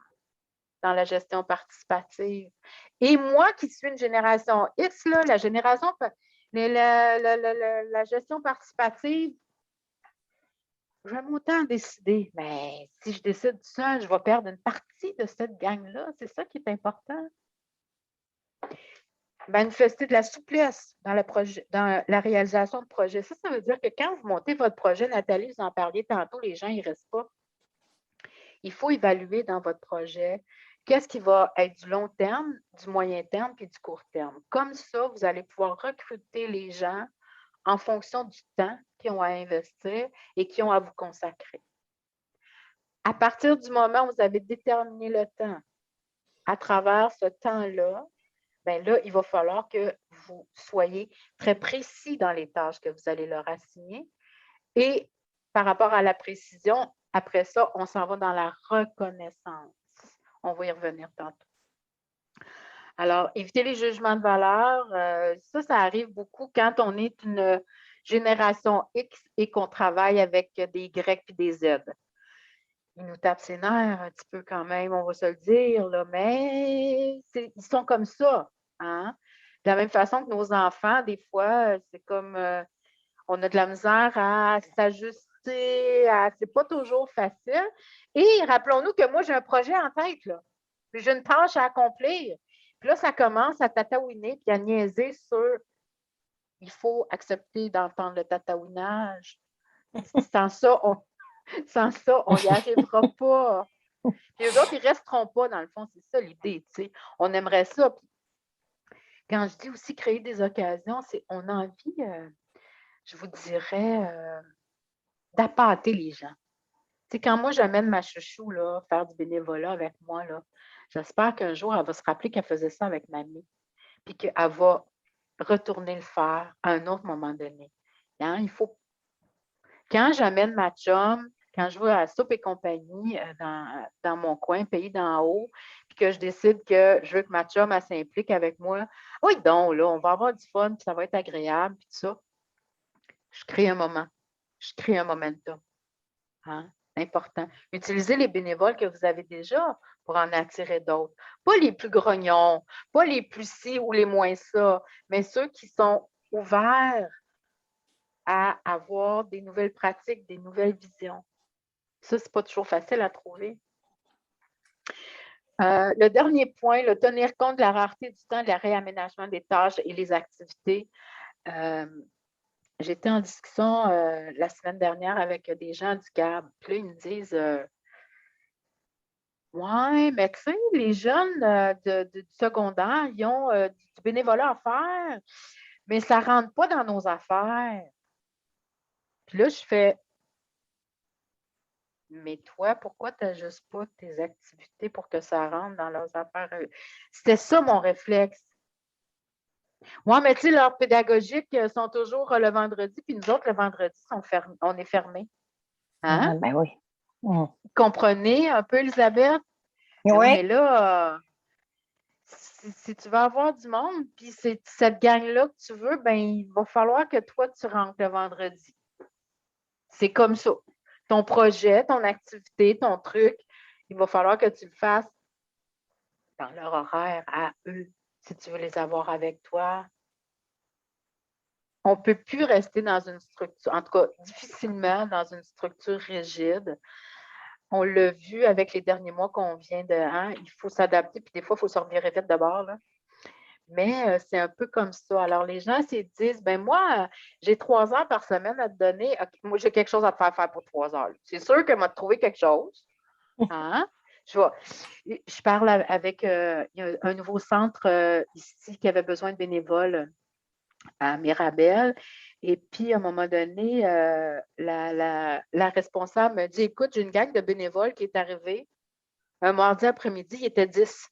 dans la gestion participative. Et moi qui suis une génération X, là, la gestion participative, j'aime autant décider, mais si je décide seul, je vais perdre une partie de cette gang-là. C'est ça qui est important. Manifester de la souplesse dans la réalisation de projet. Ça veut dire que quand vous montez votre projet, Nathalie, vous en parliez tantôt, les gens, ils ne restent pas. Il faut évaluer dans votre projet qu'est-ce qui va être du long terme, du moyen terme et du court terme. Comme ça, vous allez pouvoir recruter les gens en fonction du temps qu'ils ont à investir et qu'ils ont à vous consacrer. À partir du moment où vous avez déterminé le temps, à travers ce temps-là, bien là, il va falloir que vous soyez très précis dans les tâches que vous allez leur assigner. Et par rapport à la précision, après ça, on s'en va dans la reconnaissance. On va y revenir tantôt. Alors, éviter les jugements de valeur, ça arrive beaucoup quand on est une génération X et qu'on travaille avec des Y et des Z. Ils nous tapent ses nerfs un petit peu quand même, on va se le dire, là, mais ils sont comme ça. Hein? De la même façon que nos enfants, des fois, c'est comme on a de la misère à s'ajuster, c'est pas toujours facile. Et rappelons-nous que moi, j'ai un projet en tête, là. Puis j'ai une tâche à accomplir. Puis là, ça commence à tataouiner puis à niaiser sur il faut accepter d'entendre le tatouinage. Sans ça, on n'y arrivera pas. Puis eux autres, ils ne resteront pas, dans le fond. C'est ça l'idée, tu sais. On aimerait ça. Puis, quand je dis aussi créer des occasions, c'est on a envie, je vous dirais, d'appâter les gens. Tu sais, quand moi, j'amène ma chouchou là, faire du bénévolat avec moi, là, j'espère qu'un jour, elle va se rappeler qu'elle faisait ça avec mamie, puis qu'elle va retourner le faire à un autre moment donné. Hein? Il faut. Quand j'amène ma chum, quand je vais à Soupe et compagnie dans mon coin, pays d'en haut, puis que je décide que je veux que ma chum elle s'implique avec moi, oui, donc, là, on va avoir du fun, puis ça va être agréable, puis tout ça. Je crée un moment. Je crée un momentum. Hein? Important. Utilisez les bénévoles que vous avez déjà pour en attirer d'autres. Pas les plus grognons, pas les plus ci ou les moins ça, mais ceux qui sont ouverts à avoir des nouvelles pratiques, des nouvelles visions. Ça, ce n'est pas toujours facile à trouver. Le dernier point, tenir compte de la rareté du temps, de la réaménagement des tâches et les activités. J'étais en discussion la semaine dernière avec des gens du CAB. Puis là, ils me disent ouais, mais tu sais, les jeunes du secondaire, ils ont du bénévolat à faire, mais ça ne rentre pas dans nos affaires. Puis là, je fais mais toi, pourquoi tu n'ajustes pas tes activités pour que ça rentre dans leurs affaires? C'était ça mon réflexe. Moi, mais tu sais, leurs pédagogiques sont toujours le vendredi, puis nous autres, le vendredi, on est fermés. Hein? Ben oui. Comprenez un peu, Elisabeth? Oui. Mais là, si tu veux avoir du monde, puis c'est cette gang-là que tu veux, ben il va falloir que toi, tu rentres le vendredi. C'est comme ça. Ton projet, ton activité, ton truc, il va falloir que tu le fasses dans leur horaire à eux, si tu veux les avoir avec toi. On ne peut plus rester dans une structure, en tout cas difficilement dans une structure rigide. On l'a vu avec les derniers mois qu'on vient de... Hein, il faut s'adapter, puis des fois, il faut se revirer vite de bord, là. Mais c'est un peu comme ça. Alors, les gens se disent, ben moi, j'ai 3 heures par semaine à te donner. Okay, moi, j'ai quelque chose à te faire pour 3 heures. C'est sûr que m'a trouvé quelque chose. Hein? Je parle avec il y a un nouveau centre ici qui avait besoin de bénévoles à Mirabel. Et puis, à un moment donné, la responsable me dit, écoute, j'ai une gang de bénévoles qui est arrivée. Un mardi après-midi, il était 10.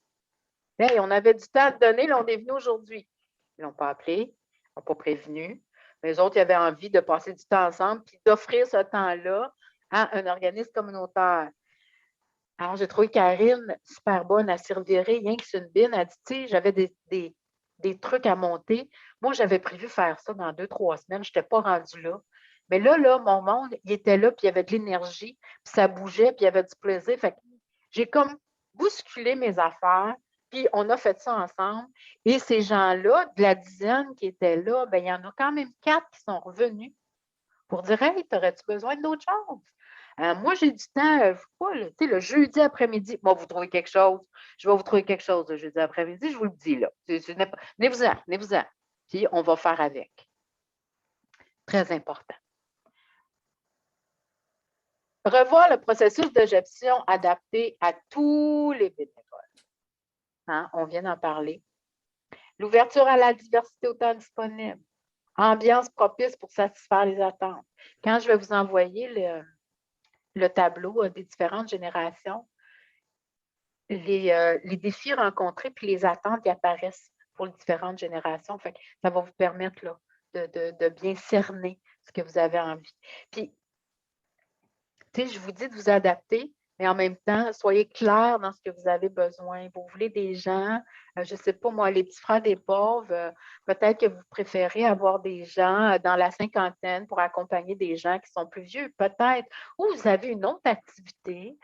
Hey, on avait du temps à te donner, là, on est venu aujourd'hui. Ils ne l'ont pas appelé, ils n'ont pas prévenu. Les autres, ils avaient envie de passer du temps ensemble puis d'offrir ce temps-là à un organisme communautaire. Alors, j'ai trouvé Karine super bonne à servir, rien que sur une bine. Elle dit, tu sais, j'avais des trucs à monter. Moi, j'avais prévu faire ça dans 2-3 semaines. Je n'étais pas rendue là. Mais là, mon monde, il était là, puis il y avait de l'énergie, puis ça bougeait, puis il y avait du plaisir. Fait que j'ai comme bousculé mes affaires, puis on a fait ça ensemble. Et ces gens-là, de la dizaine qui étaient là, bien, il y en a quand même 4 qui sont revenus pour dire, hey, t'aurais-tu besoin d'autre chose? Moi, j'ai du temps, je sais pas, tu sais, le jeudi après-midi, moi, vous trouvez quelque chose, je vais vous trouver quelque chose le jeudi après-midi, je vous le dis, là. Venez-vous-en. Puis, on va faire avec. Très important. Revoir le processus de gestion adapté à tous les bénévoles. Hein, on vient d'en parler. L'ouverture à la diversité au temps disponible. Ambiance propice pour satisfaire les attentes. Quand je vais vous envoyer le tableau des différentes générations, les défis rencontrés puis les attentes qui apparaissent pour les différentes générations. Fait que ça va vous permettre là, de bien cerner ce que vous avez envie. Puis, tu sais, je vous dis de vous adapter, mais en même temps, soyez clair dans ce que vous avez besoin. Vous voulez des gens, je ne sais pas moi, les petits frères des pauvres, peut-être que vous préférez avoir des gens dans la cinquantaine pour accompagner des gens qui sont plus vieux, peut-être. Ou vous avez une autre activité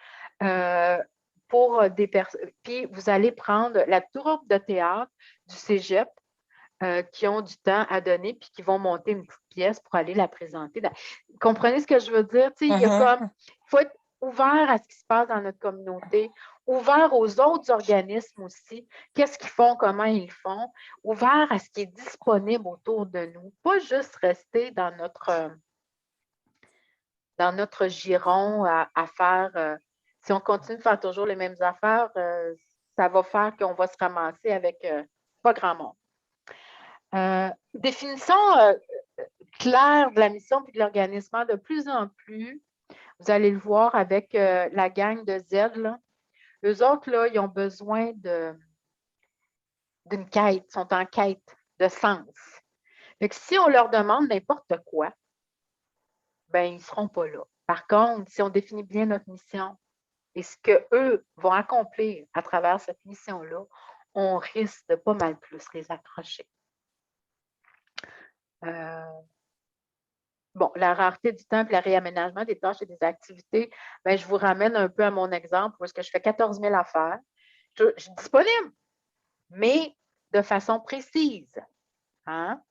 pour des personnes. Puis vous allez prendre la troupe de théâtre du cégep qui ont du temps à donner puis qui vont monter une petite pièce pour aller la présenter. Comprenez ce que je veux dire? Il y a comme, il faut être ouvert à ce qui se passe dans notre communauté, ouvert aux autres organismes aussi, qu'est-ce qu'ils font, comment ils le font, ouvert à ce qui est disponible autour de nous, pas juste rester dans notre giron à faire, si on continue de faire toujours les mêmes affaires, ça va faire qu'on va se ramasser avec pas grand monde. Définition claire de la mission et de l'organisme. De plus en plus, vous allez le voir avec la gang de Z. Là. Eux autres, là, ils ont besoin d'une quête, ils sont en quête de sens. Fait que si on leur demande n'importe quoi, ben ils ne seront pas là. Par contre, si on définit bien notre mission et ce qu'eux vont accomplir à travers cette mission-là, on risque de pas mal plus les accrocher. Bon, la rareté du temps et le réaménagement des tâches et des activités, bien, je vous ramène un peu à mon exemple où est-ce que je fais 14 000 affaires. Je suis disponible, mais de façon précise. Hein?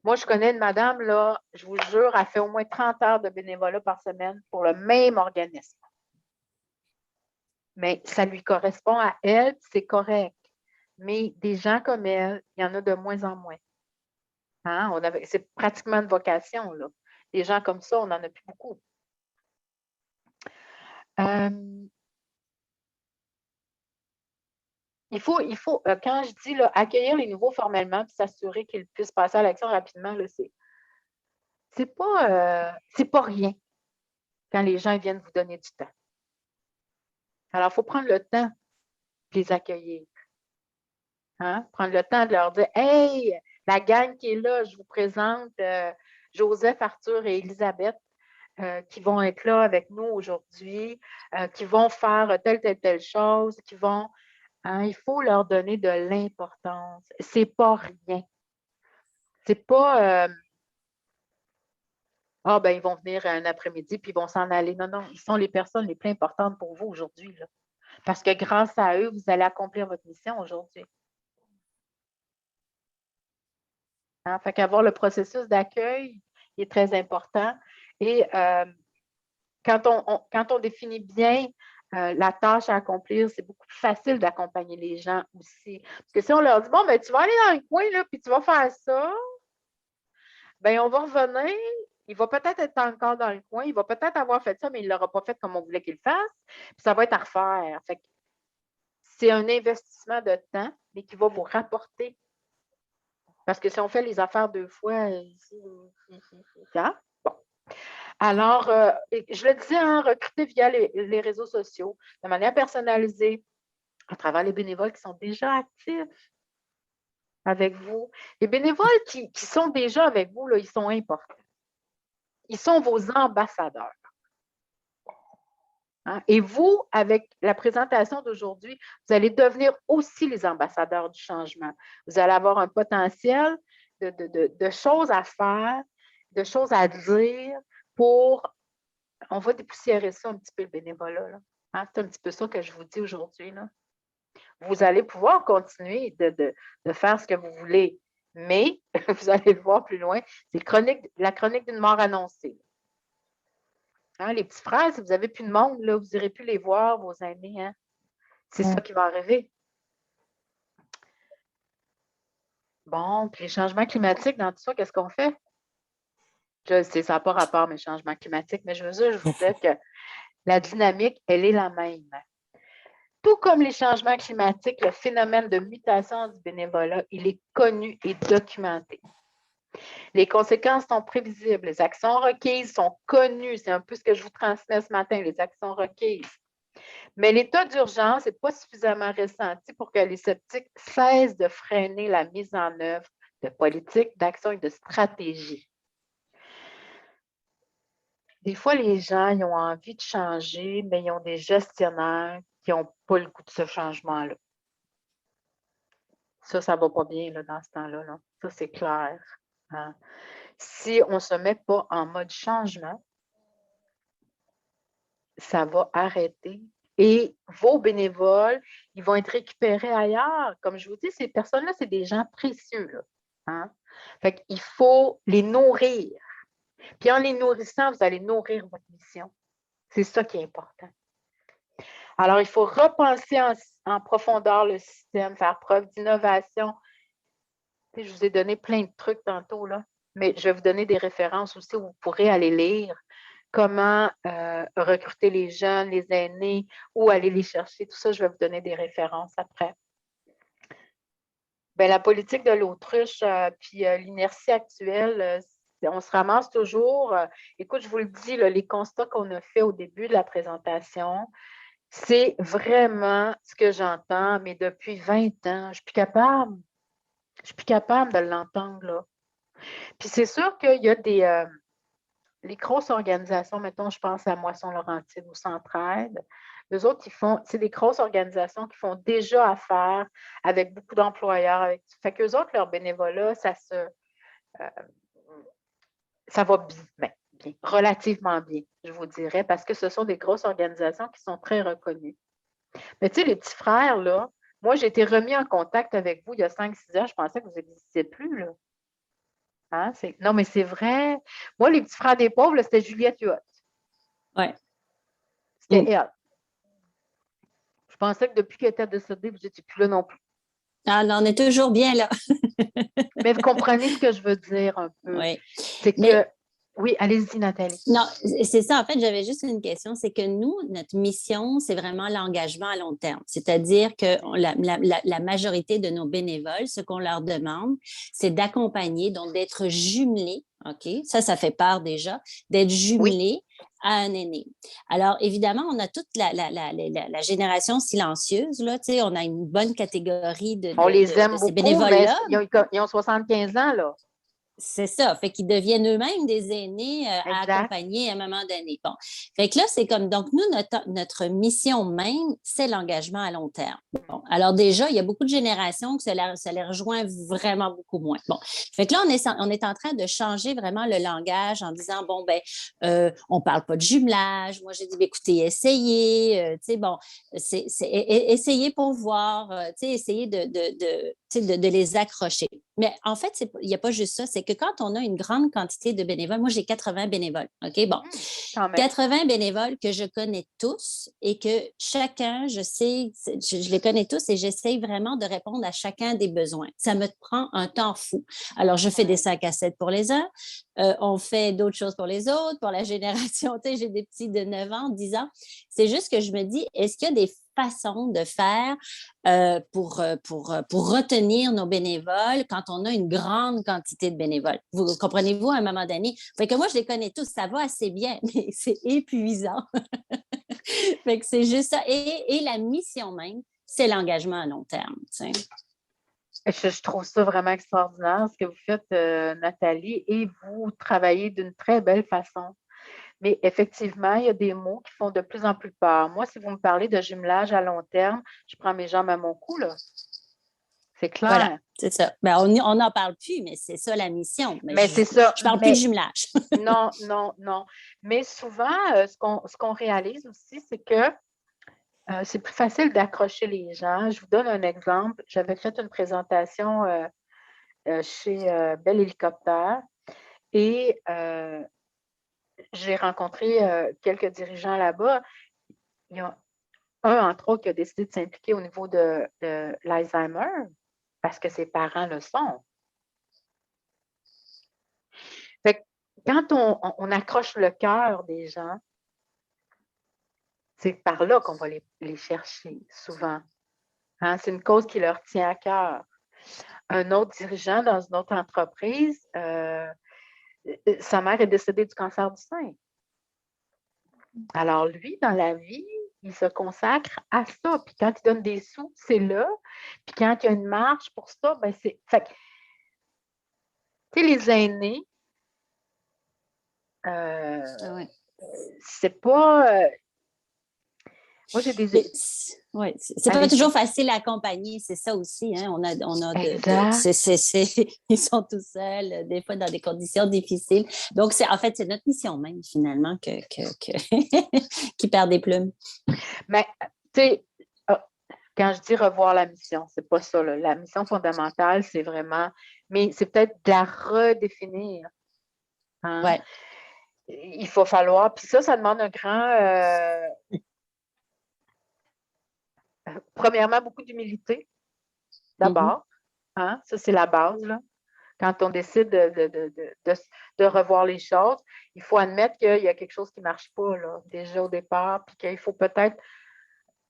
Moi, je connais une madame, là, je vous jure, elle fait au moins 30 heures de bénévolat par semaine pour le même organisme. Mais ça lui correspond à elle, c'est correct. Mais des gens comme elle, il y en a de moins en moins. Hein? C'est pratiquement une vocation, là. Des gens comme ça, on n'en a plus beaucoup. Il faut quand je dis là, accueillir les nouveaux formellement et s'assurer qu'ils puissent passer à l'action rapidement, c'est pas rien quand les gens viennent vous donner du temps. Alors, il faut prendre le temps de les accueillir. Hein? Prendre le temps de leur dire, hey, la gang qui est là, je vous présente Joseph, Arthur et Elisabeth qui vont être là avec nous aujourd'hui, qui vont faire telle chose, qui vont... Hein, il faut leur donner de l'importance. C'est pas rien. C'est pas... ben ils vont venir un après-midi puis ils vont s'en aller. Non, non, ils sont les personnes les plus importantes pour vous aujourd'hui. Là. Parce que grâce à eux, vous allez accomplir votre mission aujourd'hui. Hein? Fait qu'avoir le processus d'accueil est très important. Et quand on définit bien la tâche à accomplir, c'est beaucoup plus facile d'accompagner les gens aussi. Parce que si on leur dit, bon, ben, tu vas aller dans le coin, là, puis tu vas faire ça, ben, on va revenir. Il va peut-être être encore dans le coin, il va peut-être avoir fait ça, mais il ne l'aura pas fait comme on voulait qu'il le fasse. Puis ça va être à refaire. Fait que c'est un investissement de temps, mais qui va vous rapporter. Parce que si on fait les affaires 2 fois, hein? Bon. Alors, je le disais, hein, recruter via les réseaux sociaux, de manière personnalisée, à travers les bénévoles qui sont déjà actifs. avec vous. Les bénévoles qui sont déjà avec vous, là, ils sont importants. Ils sont vos ambassadeurs. Hein? Et vous, avec la présentation d'aujourd'hui, vous allez devenir aussi les ambassadeurs du changement. Vous allez avoir un potentiel de choses à faire, de choses à dire pour... On va dépoussiérer ça un petit peu, le bénévolat. Là. Hein? C'est un petit peu ça que je vous dis aujourd'hui. Là. Vous allez pouvoir continuer de faire ce que vous voulez, mais vous allez le voir plus loin, c'est la chronique d'une mort annoncée. Hein, les petits frères, si vous n'avez plus de monde, là, vous n'irez plus les voir, vos aînés. Hein? C'est ça qui va arriver. Bon, puis les changements climatiques, dans tout ça, qu'est-ce qu'on fait? Je sais, ça n'a pas rapport, mes changements climatiques, mais je vous dis que la dynamique, elle est la même. Tout comme les changements climatiques, le phénomène de mutation du bénévolat, il est connu et documenté. Les conséquences sont prévisibles, les actions requises sont connues. C'est un peu ce que je vous transmets ce matin, les actions requises. Mais l'état d'urgence n'est pas suffisamment ressenti pour que les sceptiques cessent de freiner la mise en œuvre de politiques, d'actions et de stratégies. Des fois, les gens ils ont envie de changer, mais ils ont des gestionnaires qui n'ont pas le goût de ce changement-là. Ça ne va pas bien là, dans ce temps-là. Là. Ça, c'est clair. Hein? Si on ne se met pas en mode changement, ça va arrêter. Et vos bénévoles, ils vont être récupérés ailleurs. Comme je vous dis, ces personnes-là, c'est des gens précieux. Là. Hein? Fait qu'il faut les nourrir. Puis en les nourrissant, vous allez nourrir votre mission. C'est ça qui est important. Alors, il faut repenser en profondeur le système, faire preuve d'innovation. Je vous ai donné plein de trucs tantôt, là, mais je vais vous donner des références aussi où vous pourrez aller lire comment recruter les jeunes, les aînés, où aller les chercher. Tout ça, je vais vous donner des références après. Bien, la politique de l'autruche puis l'inertie actuelle, on se ramasse toujours. Écoute, je vous le dis, là, les constats qu'on a faits au début de la présentation, c'est vraiment ce que j'entends, mais depuis 20 ans, je ne suis plus capable. Je ne suis plus capable de l'entendre, là. Puis c'est sûr qu'il y a les grosses organisations, mettons, je pense à Moisson-Laurentide ou Centraide, eux autres, c'est des grosses organisations qui font déjà affaire avec beaucoup d'employeurs. Fait qu'eux autres, leur bénévolat, ça va bien, relativement bien, je vous dirais, parce que ce sont des grosses organisations qui sont très reconnues. Mais tu sais, les petits frères, là, moi, j'ai été remis en contact avec vous il y a 5-6 ans, je pensais que vous n'existiez plus, là. Hein? Non, mais c'est vrai. Moi, les petits frères des pauvres, là, c'était Juliette Huot. Oui. C'était elle. Je pensais que depuis qu'elle était décédée, vous n'étiez plus là non plus. Ah, non, on est toujours bien là. Mais vous comprenez ce que je veux dire un peu. Oui. C'est que... Oui, allez-y, Nathalie. Non, c'est ça. En fait, j'avais juste une question. C'est que nous, notre mission, c'est vraiment l'engagement à long terme. C'est-à-dire que la majorité de nos bénévoles, ce qu'on leur demande, c'est d'accompagner, donc d'être jumelés. OK? Ça fait peur déjà, d'être jumelés à un aîné. Alors, évidemment, on a toute la génération silencieuse. Là, on a une bonne catégorie on les aime de ces beaucoup, bénévoles-là. Mais ils ont 75 ans, là. C'est ça. Fait qu'ils deviennent eux-mêmes des aînés à accompagner à un moment donné. Bon. Fait que là, c'est comme, donc nous, notre mission même, c'est l'engagement à long terme. Bon. Alors déjà, il y a beaucoup de générations que ça les rejoint vraiment beaucoup moins. Bon. Fait que là, on est en train de changer vraiment le langage en disant, bon, on parle pas de jumelage. Moi, j'ai dit, écoutez, essayez, essayez pour voir, essayez de les accrocher. Mais en fait, il n'y a pas juste ça, c'est que quand on a une grande quantité de bénévoles, moi j'ai 80 bénévoles, OK? Bon, 80 bénévoles que je connais tous et que chacun, je les connais tous et j'essaye vraiment de répondre à chacun des besoins. Ça me prend un temps fou. Alors, je fais des 5 à 7 pour les uns, on fait d'autres choses pour les autres, pour la génération, j'ai des petits de 9 ans, 10 ans. C'est juste que je me dis, est-ce qu'il y a des façons de faire pour retenir nos bénévoles quand on a une grande quantité de bénévoles. Vous comprenez-vous à un moment donné? Fait que moi, je les connais tous, ça va assez bien, mais c'est épuisant. Fait que c'est juste ça. Et la mission même, c'est l'engagement à long terme. T'sais. Je trouve ça vraiment extraordinaire ce que vous faites, Nathalie, et vous travaillez d'une très belle façon. Mais effectivement, il y a des mots qui font de plus en plus peur. Moi, si vous me parlez de jumelage à long terme, je prends mes jambes à mon cou, là. C'est Voilà, clair. c'est ça. Ben, on n'en parle plus, mais c'est ça la mission. Mais Mais c'est ça. je parle plus Mais de jumelage. non, non, non. Mais souvent, ce qu'on réalise aussi, c'est que c'est plus facile d'accrocher les gens. Je vous donne un exemple. J'avais fait une présentation chez Bell Hélicoptère et j'ai rencontré quelques dirigeants là-bas. Il y a un, entre autres, qui a décidé de s'impliquer au niveau de l'Alzheimer parce que ses parents le sont. Fait que quand on accroche le cœur des gens, c'est par là qu'on va les chercher souvent. Hein? C'est une cause qui leur tient à cœur. Un autre dirigeant dans une autre entreprise, sa mère est décédée du cancer du sein. Alors lui, dans la vie, il se consacre à ça. Puis quand il donne des sous, c'est là. Puis quand il y a une marche pour ça, ben c'est. Fait que, tu sais, les aînés, Oui. c'est pas. Moi, j'ai des. Oui, c'est pas toujours facile à accompagner, c'est ça aussi. Hein? Ils sont tout seuls, des fois dans des conditions difficiles. Donc, en fait, c'est notre mission même, finalement, qui perd des plumes. Mais, tu sais, quand je dis revoir la mission, c'est pas ça. Là. La mission fondamentale, c'est vraiment. Mais c'est peut-être de la redéfinir. Hein? Ouais. Il faut falloir. Puis ça demande un grand. Premièrement, beaucoup d'humilité, d'abord. Hein? Ça, c'est la base. Là. Quand on décide de revoir les choses, il faut admettre qu'il y a quelque chose qui ne marche pas là, déjà au départ, puis qu'il faut peut-être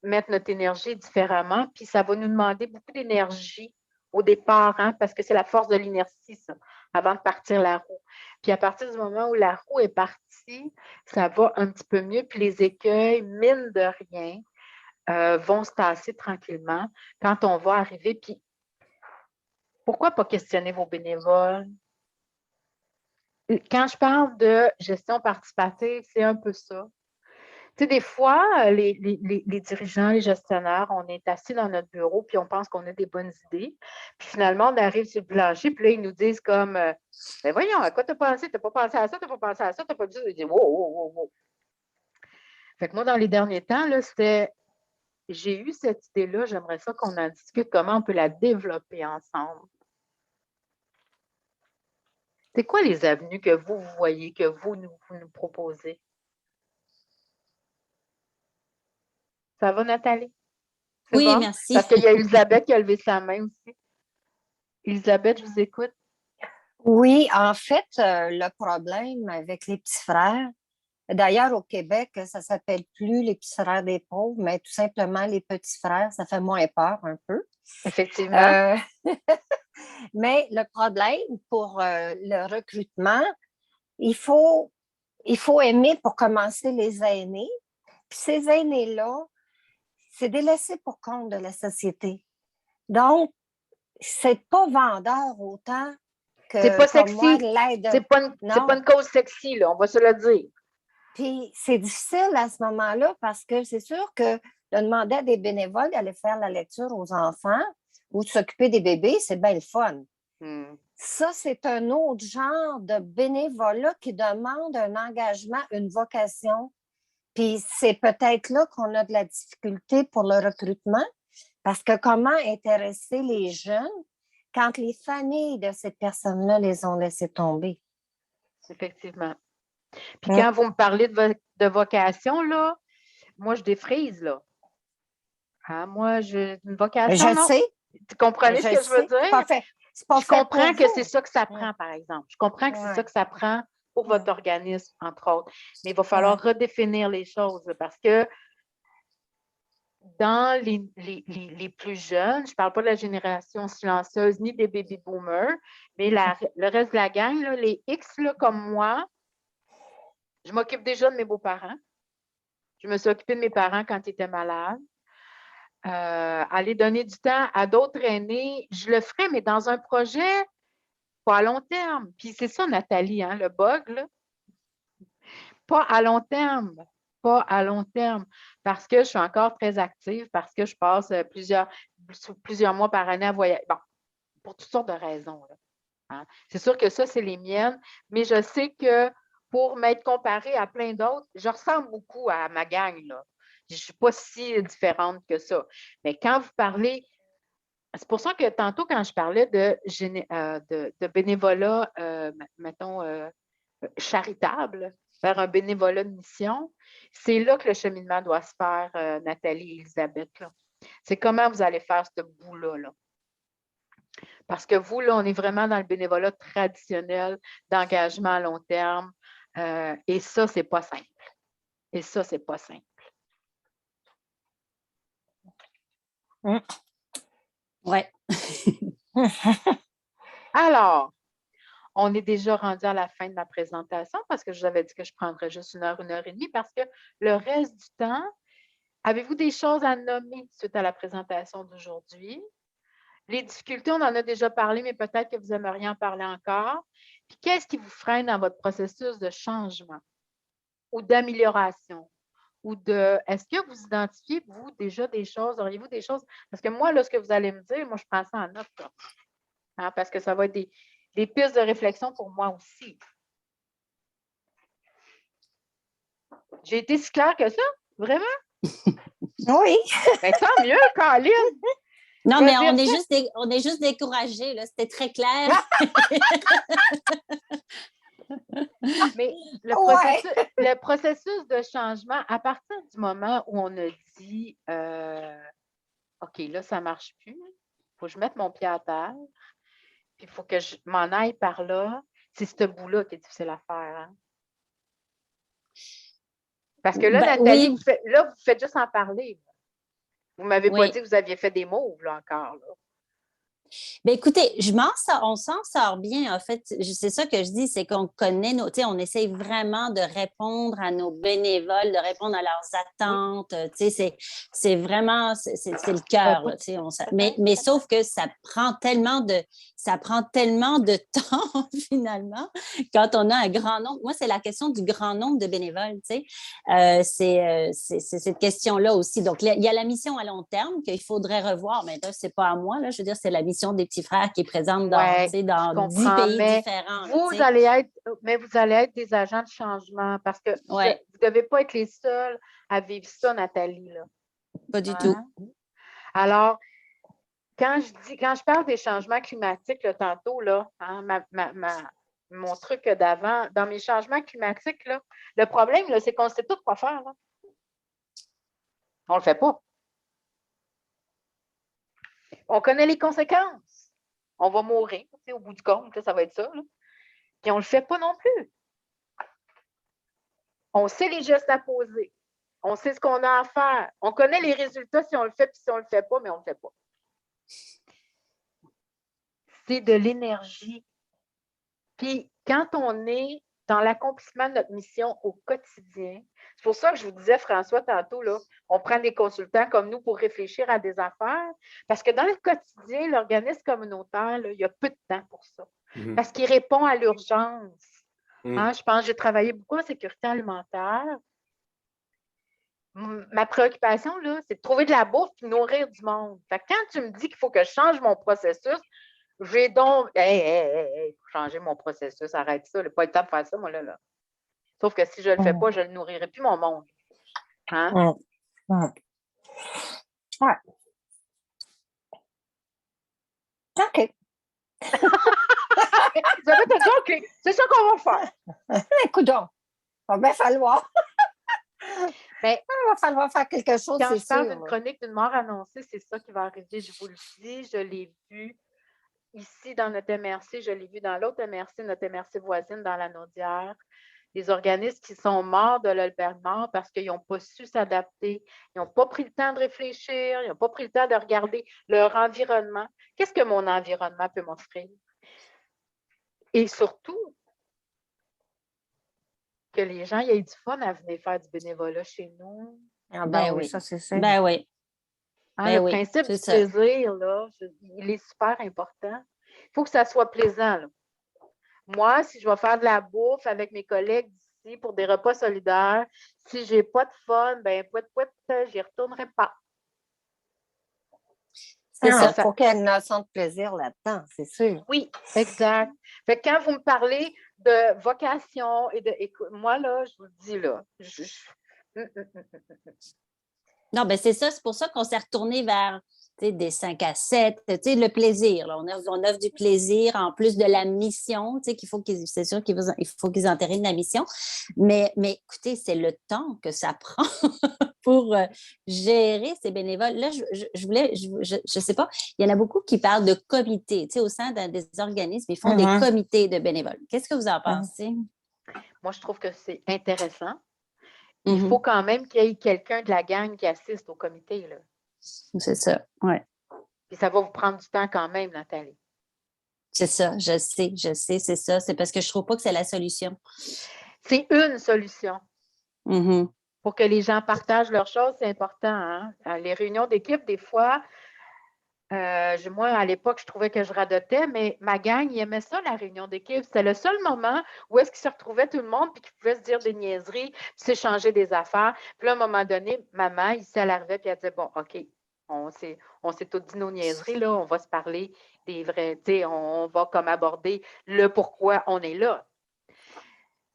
mettre notre énergie différemment. Puis ça va nous demander beaucoup d'énergie au départ, hein, parce que c'est la force de l'inertie, ça, avant de partir la roue. Puis à partir du moment où la roue est partie, ça va un petit peu mieux. Puis les écueils, mine de rien, vont se tasser tranquillement quand on va arriver. Puis, pourquoi pas questionner vos bénévoles? Quand je parle de gestion participative, c'est un peu ça. Tu sais, des fois, les dirigeants, les gestionnaires, on est assis dans notre bureau puis on pense qu'on a des bonnes idées. Puis finalement, on arrive sur le plancher puis là, ils nous disent comme ben voyons, à quoi tu as pensé? Tu n'as pas pensé à ça, tu n'as pas pensé à ça, tu n'as pas dit ça. Ils disent wow, wow, wow, wow. Fait que moi, dans les derniers temps, là, j'ai eu cette idée-là, j'aimerais ça qu'on en discute, comment on peut la développer ensemble. C'est quoi les avenues que vous voyez, que vous nous proposez? Ça va, Nathalie? Oui, bon? merci. Parce qu'il y a Elisabeth qui a levé sa main aussi. Elisabeth, je vous écoute. Oui, en fait, le problème avec les petits frères, d'ailleurs, au Québec, ça ne s'appelle plus les petits frères des pauvres, mais tout simplement les petits frères, ça fait moins peur un peu. Effectivement. Mais le problème pour le recrutement, il faut aimer pour commencer les aînés. Puis ces aînés-là, c'est des laissés pour compte de la société. Donc, c'est pas vendeur autant que c'est pas sexy. moi, l'aide. C'est pas une cause sexy, là, on va se le dire. Puis c'est difficile à ce moment-là parce que c'est sûr que de demander à des bénévoles d'aller faire la lecture aux enfants ou de s'occuper des bébés, c'est bien le fun. Ça, c'est un autre genre de bénévolat qui demande un engagement, une vocation. Puis c'est peut-être là qu'on a de la difficulté pour le recrutement parce que comment intéresser les jeunes quand les familles de ces personnes-là les ont laissés tomber? Effectivement. Puis quand vous me parlez de vocation, là, moi, je défrise, là. Hein, moi, j'ai une vocation, je sais. Tu comprenez ce que je veux dire? Je comprends que c'est ça que ça prend, par exemple. Je comprends que c'est ça que ça prend pour votre organisme, entre autres. Mais il va falloir redéfinir les choses parce que dans les plus jeunes, je ne parle pas de la génération silencieuse ni des baby boomers, mais le reste de la gang, là, les X là, comme moi, je m'occupe déjà de mes beaux-parents. Je me suis occupée de mes parents quand ils étaient malades. aller donner du temps à d'autres aînés, je le ferai, mais dans un projet pas à long terme. Puis c'est ça, Nathalie, hein, le bug, là. Pas à long terme. Pas à long terme. Parce que je suis encore très active, parce que je passe plusieurs mois par année à voyager. Bon, pour toutes sortes de raisons, là, hein. C'est sûr que ça, c'est les miennes, mais je sais que pour m'être comparée à plein d'autres, je ressemble beaucoup à ma gang, là. Je ne suis pas si différente que ça. Mais quand vous parlez, c'est pour ça que tantôt, quand je parlais de bénévolat, mettons, charitable, faire un bénévolat de mission, c'est là que le cheminement doit se faire, Nathalie et Elisabeth, là. C'est comment vous allez faire ce bout-là, là. Parce que vous, là, on est vraiment dans le bénévolat traditionnel d'engagement à long terme. Et ça, c'est pas simple. Et ça, c'est pas simple. Oui. Alors, on est déjà rendu à la fin de ma présentation parce que je vous avais dit que je prendrais juste 1 heure et demie parce que le reste du temps, avez-vous des choses à nommer suite à la présentation d'aujourd'hui? Les difficultés, on en a déjà parlé, mais peut-être que vous aimeriez en parler encore. Puis qu'est-ce qui vous freine dans votre processus de changement ou d'amélioration? Ou est-ce que vous identifiez, vous, déjà des choses, auriez-vous des choses? Parce que moi, là, ce que vous allez me dire, moi, je prends ça en note, là. Hein, parce que ça va être des pistes de réflexion pour moi aussi. J'ai été si claire que ça? Vraiment? Oui. Ben, tant mieux, Caroline! Non, mais on est juste découragés, là. C'était très clair. Mais le processus de changement, à partir du moment où on a dit OK, là, ça ne marche plus, il faut que je mette mon pied à terre, puis il faut que je m'en aille par là, c'est ce bout-là qui est difficile à faire. Hein? Parce que là, Nathalie, oui. vous faites juste en parler. Vous ne m'avez pas Oui. dit que vous aviez fait des moves, là, encore. Là. Bien, écoutez, on s'en sort bien. En fait, c'est ça que je dis, c'est qu'on connaît on essaye vraiment de répondre à nos bénévoles, de répondre à leurs attentes. C'est vraiment, c'est le cœur. Là, mais sauf que ça prend tellement de temps, finalement, quand on a un grand nombre. Moi, c'est la question du grand nombre de bénévoles. C'est cette question-là aussi. Donc, il y a la mission à long terme qu'il faudrait revoir. Mais là, c'est pas à moi. Là, je veux dire, c'est la mission des petits frères qui est présente dans 10 pays différents. Vous allez être des agents de changement parce que vous ne devez pas être les seuls à vivre ça, Nathalie. Là. Pas du tout. Alors, quand je parle des changements climatiques, là, tantôt, là, hein, mon truc d'avant, dans mes changements climatiques, là, le problème, là, c'est qu'on sait tout quoi faire. Là. On ne le fait pas. On connaît les conséquences. On va mourir, au bout du compte, ça va être ça. Là. Puis on ne le fait pas non plus. On sait les gestes à poser. On sait ce qu'on a à faire. On connaît les résultats si on le fait, puis si on ne le fait pas, mais on ne le fait pas. C'est de l'énergie. Puis quand on est dans l'accomplissement de notre mission au quotidien, c'est pour ça que je vous disais, François, tantôt, là, on prend des consultants comme nous pour réfléchir à des affaires, parce que dans le quotidien, l'organisme communautaire, là, il y a peu de temps pour ça, parce qu'il répond à l'urgence. Hein, je pense que j'ai travaillé beaucoup en sécurité alimentaire. Ma préoccupation, là, c'est de trouver de la bouffe et de nourrir du monde. Fait que quand tu me dis qu'il faut que je change mon processus, j'ai donc, faut changer mon processus, arrête ça, il pas le temps de faire ça, moi, là. Sauf que si je ne le fais pas, je ne nourrirai plus mon monde. Hein? Ouais. OK. J'avais dit OK, c'est ça qu'on va faire. Écoute donc, il va bien falloir. Mais, il va falloir faire quelque chose, quand c'est je parle sûr, d'une chronique d'une mort annoncée, c'est ça qui va arriver, je vous le dis, je l'ai vu ici dans notre MRC, je l'ai vu dans l'autre MRC, notre MRC voisine dans la Naudière. Des organismes qui sont morts de l'Albert-Mort parce qu'ils n'ont pas su s'adapter, ils n'ont pas pris le temps de réfléchir, ils n'ont pas pris le temps de regarder leur environnement. Qu'est-ce que mon environnement peut m'offrir? Et surtout, que les gens aient du fun à venir faire du bénévolat chez nous. Ah ben oui, ça c'est ça. Ben oui. Hein, Ben le oui, principe c'est du ça. plaisir, là, il est super important. Il faut que ça soit plaisant, là. Moi, si je vais faire de la bouffe avec mes collègues d'ici pour des repas solidaires, si j'ai pas de fun, ben, j'y retournerai pas. C'est Il ça. Ça- faut qu'il y ait une notion de plaisir là-dedans, c'est sûr. Oui, exact. Fait que quand vous me parlez de vocation écoute, moi, là, je vous le dis, là, Non, ben c'est ça. C'est pour ça qu'on s'est retourné vers des 5 à 7, le plaisir. Là. On offre du plaisir en plus de la mission, qu'il faut qu'ils, c'est sûr il faut qu'ils entérinent la mission. Mais écoutez, c'est le temps que ça prend pour gérer ces bénévoles. Là, je voulais, je sais pas, il y en a beaucoup qui parlent de comités, au sein des organismes, ils font des comités de bénévoles. Qu'est-ce que vous en pensez? moi, je trouve que c'est intéressant. Il Mhm. faut quand même qu'il y ait quelqu'un de la gang qui assiste au comité, là. C'est ça, oui. Puis ça va vous prendre du temps quand même, Nathalie. C'est ça, je sais, c'est ça. C'est parce que je trouve pas que c'est la solution. C'est une solution. Mhm. Pour que les gens partagent leurs choses, c'est important. Hein? Les réunions d'équipe, des fois, moi, à l'époque, je trouvais que je radotais, mais ma gang, ils aimait ça, la réunion d'équipe. C'était le seul moment où est-ce qu'ils se retrouvaient tout le monde, puis qu'ils pouvaient se dire des niaiseries, puis s'échanger des affaires. Puis là, à un moment donné, maman, ici, elle arrivait, puis elle disait, bon, OK, on s'est toutes dit nos niaiseries, là, on va se parler des vrais, tu sais, on va comme aborder le pourquoi on est là.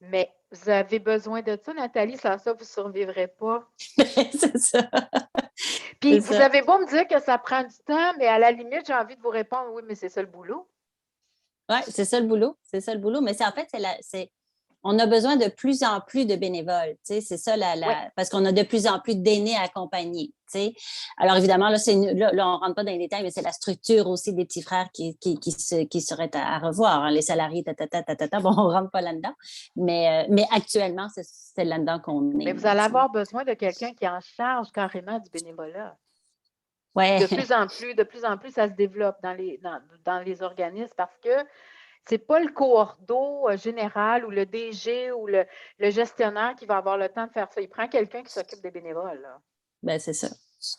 Mais vous avez besoin de ça, Nathalie, sans ça, vous ne survivrez pas. C'est ça. Puis vous avez beau me dire que ça prend du temps, mais à la limite, j'ai envie de vous répondre, oui, mais c'est ça le boulot. Oui, c'est ça le boulot. C'est ça le boulot. Mais c'est en fait, on a besoin de plus en plus de bénévoles. C'est ça, parce qu'on a de plus en plus d'aînés à accompagner. Alors évidemment, là, on ne rentre pas dans les détails, mais c'est la structure aussi des petits frères qui serait à revoir. Hein, les salariés, bon, on ne rentre pas là-dedans. Mais actuellement, c'est là-dedans qu'on est. Mais vous allez avoir besoin de quelqu'un qui est en charge carrément du bénévolat. Ouais. De plus en plus, ça se développe dans les organismes parce que ce n'est pas le coordo général ou le DG ou le gestionnaire qui va avoir le temps de faire ça. Il prend quelqu'un qui s'occupe des bénévoles. Là. Ben, c'est ça.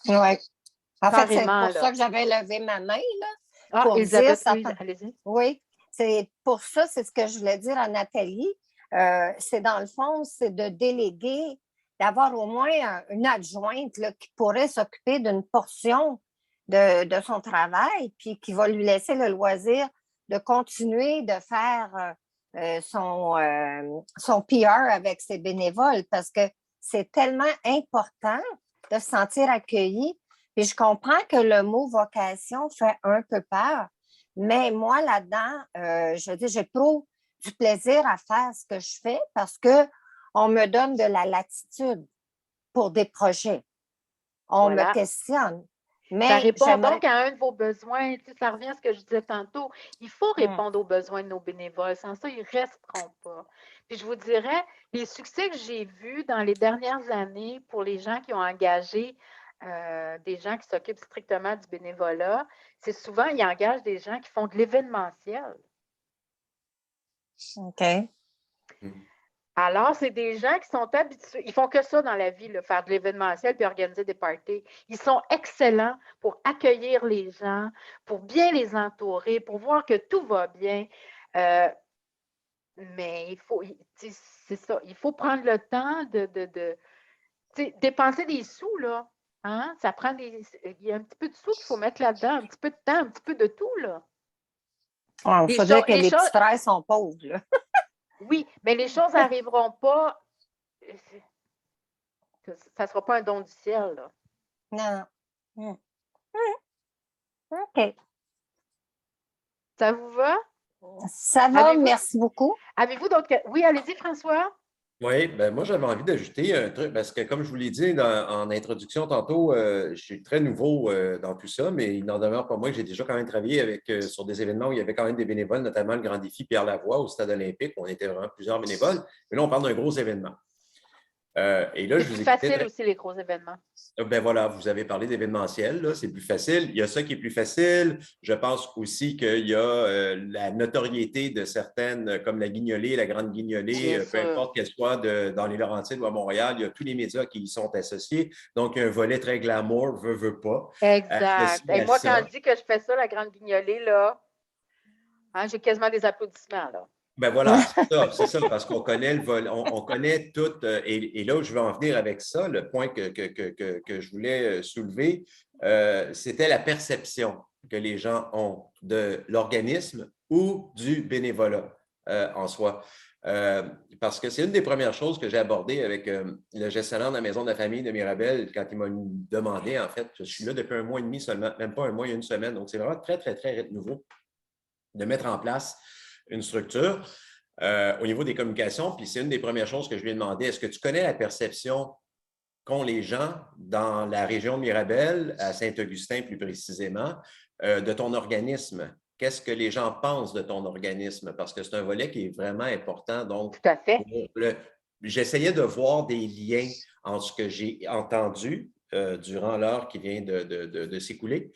Oui. En fait, c'est Carrément, pour ça que j'avais levé ma main, là. Ah, pour Elisabeth, dire, oui, allez-y. Oui, c'est pour ça, c'est ce que je voulais dire à Nathalie. C'est dans le fond, c'est de déléguer, d'avoir au moins une adjointe là, qui pourrait s'occuper d'une portion de son travail, puis qui va lui laisser le loisir de continuer de faire son PR avec ses bénévoles, parce que c'est tellement important de se sentir accueilli. Puis je comprends que le mot vocation fait un peu peur, mais moi, là-dedans, je veux dire, j'éprouve du plaisir à faire ce que je fais parce qu'on me donne de la latitude pour des projets. On me questionne. Mais ça répond donc à un de vos besoins. Tu sais, ça revient à ce que je disais tantôt. Il faut répondre aux besoins de nos bénévoles. Sans ça, ils ne resteront pas. Puis je vous dirais, les succès que j'ai vus dans les dernières années pour les gens qui ont engagé des gens qui s'occupent strictement du bénévolat, c'est souvent, ils engagent des gens qui font de l'événementiel. OK. Alors, c'est des gens qui sont habitués, ils font que ça dans la vie, là, faire de l'événementiel puis organiser des parties. Ils sont excellents pour accueillir les gens, pour bien les entourer, pour voir que tout va bien. Mais c'est ça, il faut prendre le temps de dépenser des sous, là. Hein? Ça prend il y a un petit peu de sous qu'il faut mettre là-dedans, un petit peu de temps, un petit peu de tout, là. Il faut dire que les petits frères sont pauvres, là. Oui, mais les choses n'arriveront pas. Ça ne sera pas un don du ciel, là. Non. OK. Ça vous va? Ça va, merci beaucoup. Avez-vous d'autres... Oui, allez-y, François. Oui, ben moi, j'avais envie d'ajouter un truc parce que, comme je vous l'ai dit en introduction tantôt, je suis très nouveau dans tout ça, mais il n'en demeure pas moins que j'ai déjà quand même travaillé sur des événements où il y avait quand même des bénévoles, notamment le Grand Défi Pierre Lavoie au Stade olympique, où on était vraiment plusieurs bénévoles. Mais là, on parle d'un gros événement. Et là, C'est je vous plus écoutais facile aussi, les gros événements. Ben voilà, vous avez parlé d'événementiel, là, c'est plus facile. Il y a ça qui est plus facile. Je pense aussi qu'il y a la notoriété de certaines, comme la Guignolée, la Grande Guignolée, Bien peu sûr. importe qu'elle soit dans les Laurentides ou à Montréal, il y a tous les médias qui y sont associés. Donc, il y a un volet très glamour, veut pas, Exact. associé Et à moi, quand je ça. dis que je fais ça, la Grande Guignolée, là, hein, j'ai quasiment des applaudissements, là. Ben voilà, c'est ça, parce qu'on connaît le vol, on connaît tout, et là où je veux en venir avec ça, le point que je voulais soulever, c'était la perception que les gens ont de l'organisme ou du bénévolat en soi. Parce que c'est une des premières choses que j'ai abordées avec le gestionnaire de la maison de la famille de Mirabel quand il m'a demandé, en fait, je suis là depuis 1 mois et demi seulement, même pas 1 mois, il y a 1 semaine, donc c'est vraiment très, très, très nouveau de mettre en place une structure au niveau des communications. Puis c'est une des premières choses que je lui ai demandé. Est-ce que tu connais la perception qu'ont les gens dans la région de Mirabel, à Saint-Augustin plus précisément, de ton organisme? Qu'est-ce que les gens pensent de ton organisme? Parce que c'est un volet qui est vraiment important. Donc, Tout à fait. j'essayais de voir des liens entre ce que j'ai entendu durant l'heure qui vient de s'écouler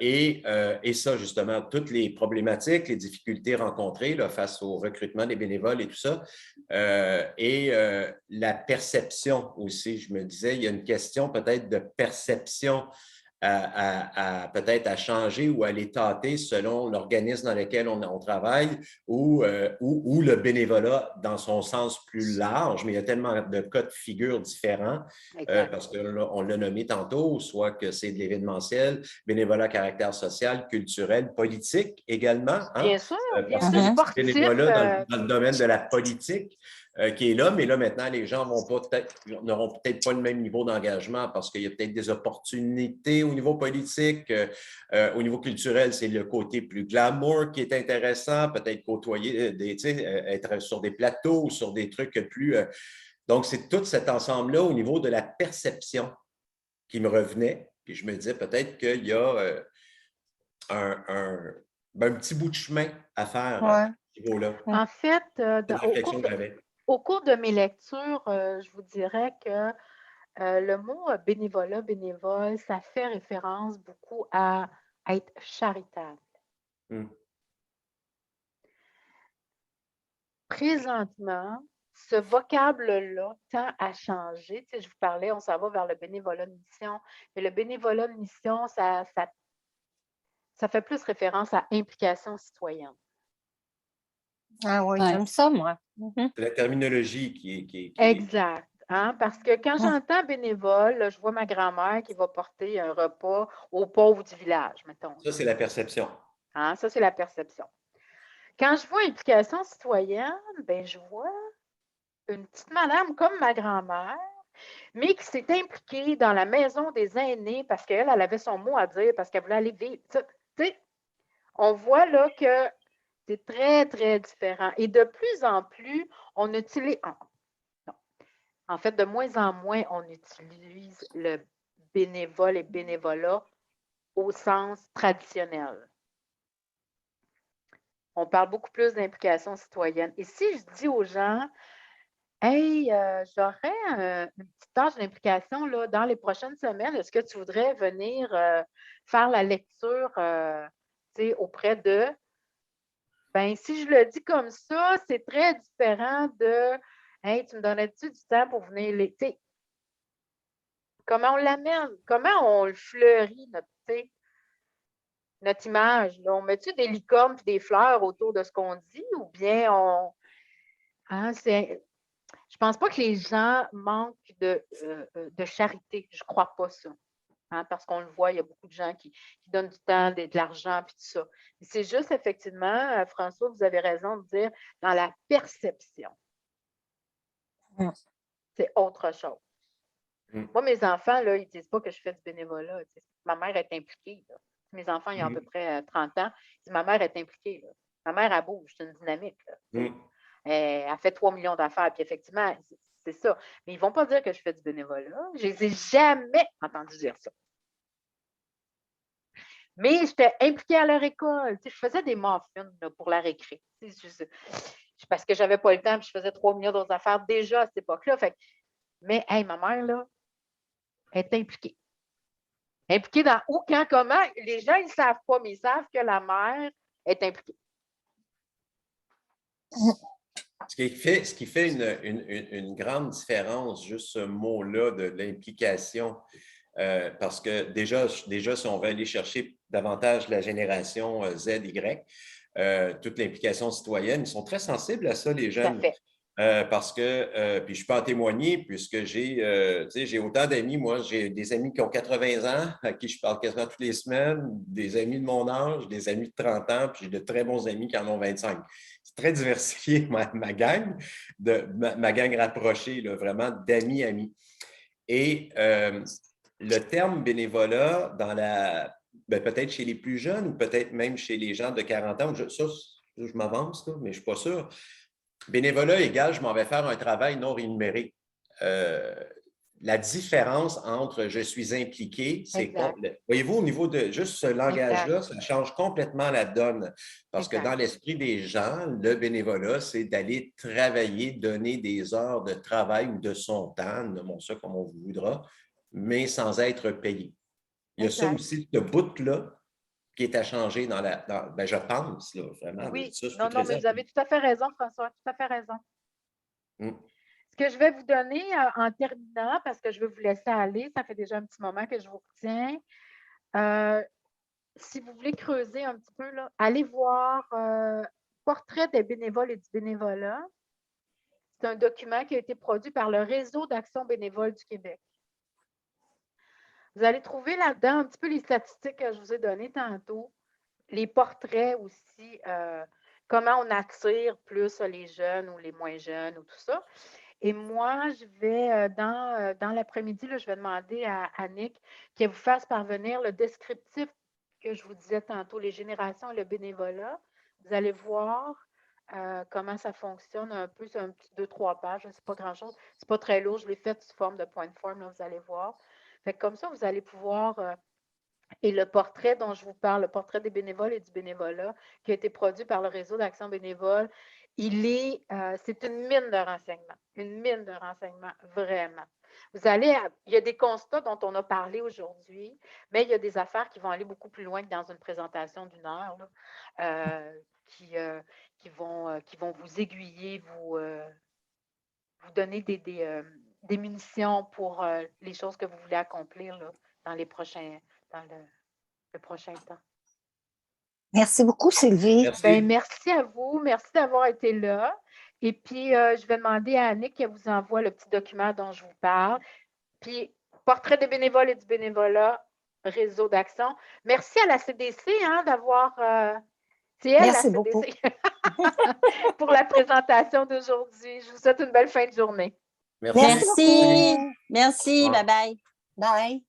et ça, justement, toutes les problématiques, les difficultés rencontrées là, face au recrutement des bénévoles et tout ça. La perception aussi, je me disais, il y a une question peut-être de perception peut-être à changer ou à les tâter selon l'organisme dans lequel on travaille ou le bénévolat dans son sens plus large, mais il y a tellement de cas de figure différents parce qu'on l'a nommé tantôt, soit que c'est de l'événementiel, bénévolat à caractère social, culturel, politique également. Bien sûr, bien Parce sûr. que Sportif. bénévolat dans le domaine de la politique qui est là, mais là, maintenant, les gens n'auront peut-être pas le même niveau d'engagement parce qu'il y a peut-être des opportunités au niveau politique. Au niveau culturel, c'est le côté plus glamour qui est intéressant, peut-être côtoyer, être sur des plateaux ou sur des trucs plus... Donc, c'est tout cet ensemble-là au niveau de la perception qui me revenait. Puis je me disais peut-être qu'il y a un petit bout de chemin à faire à ce niveau-là. En fait, C'est une réflexion que j'avais. au cours de mes lectures, je vous dirais que le mot bénévolat, bénévole, ça fait référence beaucoup à être charitable. Présentement, ce vocable-là tend à changer. Tu sais, je vous parlais, on s'en va vers le bénévolat de mission. Mais le bénévolat de mission, ça fait plus référence à implication citoyenne. Ah oui, j'aime ça, moi. C'est la terminologie qui est... Exact. Hein? Parce que quand j'entends bénévole, là, je vois ma grand-mère qui va porter un repas aux pauvres du village, mettons. Ça, c'est la perception. Hein? Ça, c'est la perception. Quand je vois implication citoyenne, ben, je vois une petite madame comme ma grand-mère, mais qui s'est impliquée dans la maison des aînés parce qu'elle avait son mot à dire, parce qu'elle voulait aller vivre. Tu sais, on voit là que c'est très, très différent. Et de plus en plus, on utilise... En fait, de moins en moins, on utilise le bénévole et bénévolat au sens traditionnel. On parle beaucoup plus d'implication citoyenne. Et si je dis aux gens, hey, j'aurais une petite tâche d'implication là, dans les prochaines semaines, est-ce que tu voudrais venir faire la lecture auprès de... Ben, si je le dis comme ça, c'est très différent de hey, tu me donnerais-tu du temps pour venir les. Comment on l'amène? Comment on le fleurit, notre image? Là? On met-tu des licornes et des fleurs autour de ce qu'on dit ou bien on. Hein, je pense pas que les gens manquent de charité. Je crois pas ça. Hein, parce qu'on le voit, il y a beaucoup de gens qui donnent du temps, de l'argent, puis tout ça. C'est juste, effectivement, François, vous avez raison de dire, dans la perception. C'est autre chose. Moi, mes enfants, là, ils ne disent pas que je fais du bénévolat. Ma mère est impliquée. Là. Mes enfants, ils ont à peu près 30 ans. Ma mère est impliquée. Là. Ma mère, elle bouge, c'est une dynamique. Là, elle fait 3 millions d'affaires. Puis effectivement, c'est ça. Mais ils ne vont pas dire que je fais du bénévolat. Je ne les ai jamais entendus dire ça. Mais j'étais impliquée à leur école. Je faisais des muffins là, pour la récré. Parce que je n'avais pas le temps, puis je faisais 3 millions d'autres affaires déjà à cette époque-là. Fait Mais, hey, ma mère, là, elle est impliquée. Impliquée dans où, quand, comment. Les gens, ils ne savent pas, mais ils savent que la mère est impliquée. Ce qui fait une grande différence, juste ce mot-là de l'implication, parce que déjà, si on veut aller chercher davantage la génération Z, Y, toute l'implication citoyenne, ils sont très sensibles à ça, les jeunes. Tout à fait. Parce que, puis je peux en témoigner, puisque j'ai autant d'amis. Moi, j'ai des amis qui ont 80 ans, à qui je parle quasiment toutes les semaines, des amis de mon âge, des amis de 30 ans, puis j'ai de très bons amis qui en ont 25. C'est très diversifié, ma gang, ma gang rapprochée, là, vraiment d'amis. Et le terme bénévolat, peut-être chez les plus jeunes ou peut-être même chez les gens de 40 ans, je m'avance, mais je ne suis pas sûr. Bénévolat égale, je m'en vais faire un travail non rémunéré. La différence entre je suis impliqué, c'est voyez-vous, au niveau de juste ce langage-là, ça change complètement la donne. Parce que dans l'esprit des gens, le bénévolat, c'est d'aller travailler, donner des heures de travail ou de son temps, nommons ça comme on voudra, mais sans être payé. Il y a ça aussi, ce bout-là, qui est à changer je pense, là, vraiment. Oui, ça, non, mais vous avez tout à fait raison, François, tout à fait raison. Ce que je vais vous donner en terminant, parce que je vais vous laisser aller, ça fait déjà un petit moment que je vous retiens. Si vous voulez creuser un petit peu, là, allez voir Portrait des bénévoles et du bénévolat. C'est un document qui a été produit par le Réseau d'action bénévole du Québec. Vous allez trouver là-dedans un petit peu les statistiques que je vous ai données tantôt, les portraits aussi, comment on attire plus les jeunes ou les moins jeunes ou tout ça. Et moi, je vais, dans l'après-midi, je vais demander à Annick qu'elle vous fasse parvenir le descriptif que je vous disais tantôt, les générations et le bénévolat. Vous allez voir comment ça fonctionne un peu, c'est un petit 2-3 pages, c'est pas grand-chose, c'est pas très lourd, je l'ai fait sous forme de point de forme, là, vous allez voir. Fait que comme ça, vous allez pouvoir... et le portrait dont je vous parle, le portrait des bénévoles et du bénévolat, qui a été produit par le Réseau d'action bénévole, c'est une mine de renseignements, vraiment. Il y a des constats dont on a parlé aujourd'hui, mais il y a des affaires qui vont aller beaucoup plus loin que dans une présentation d'1 heure, là, qui vont vous aiguiller, vous donner des munitions pour les choses que vous voulez accomplir là, dans le prochain temps. Merci beaucoup, Sylvie. Merci à vous. Merci d'avoir été là. Et puis, je vais demander à Annick qu'elle vous envoie le petit document dont je vous parle. Puis, Portrait des bénévoles et du bénévolat, réseau d'action. Merci à la CDC d'avoir... c'est elle, Merci la beaucoup. CDC, pour la présentation d'aujourd'hui. Je vous souhaite une belle fin de journée. Merci. Merci. Bye-bye. Bye.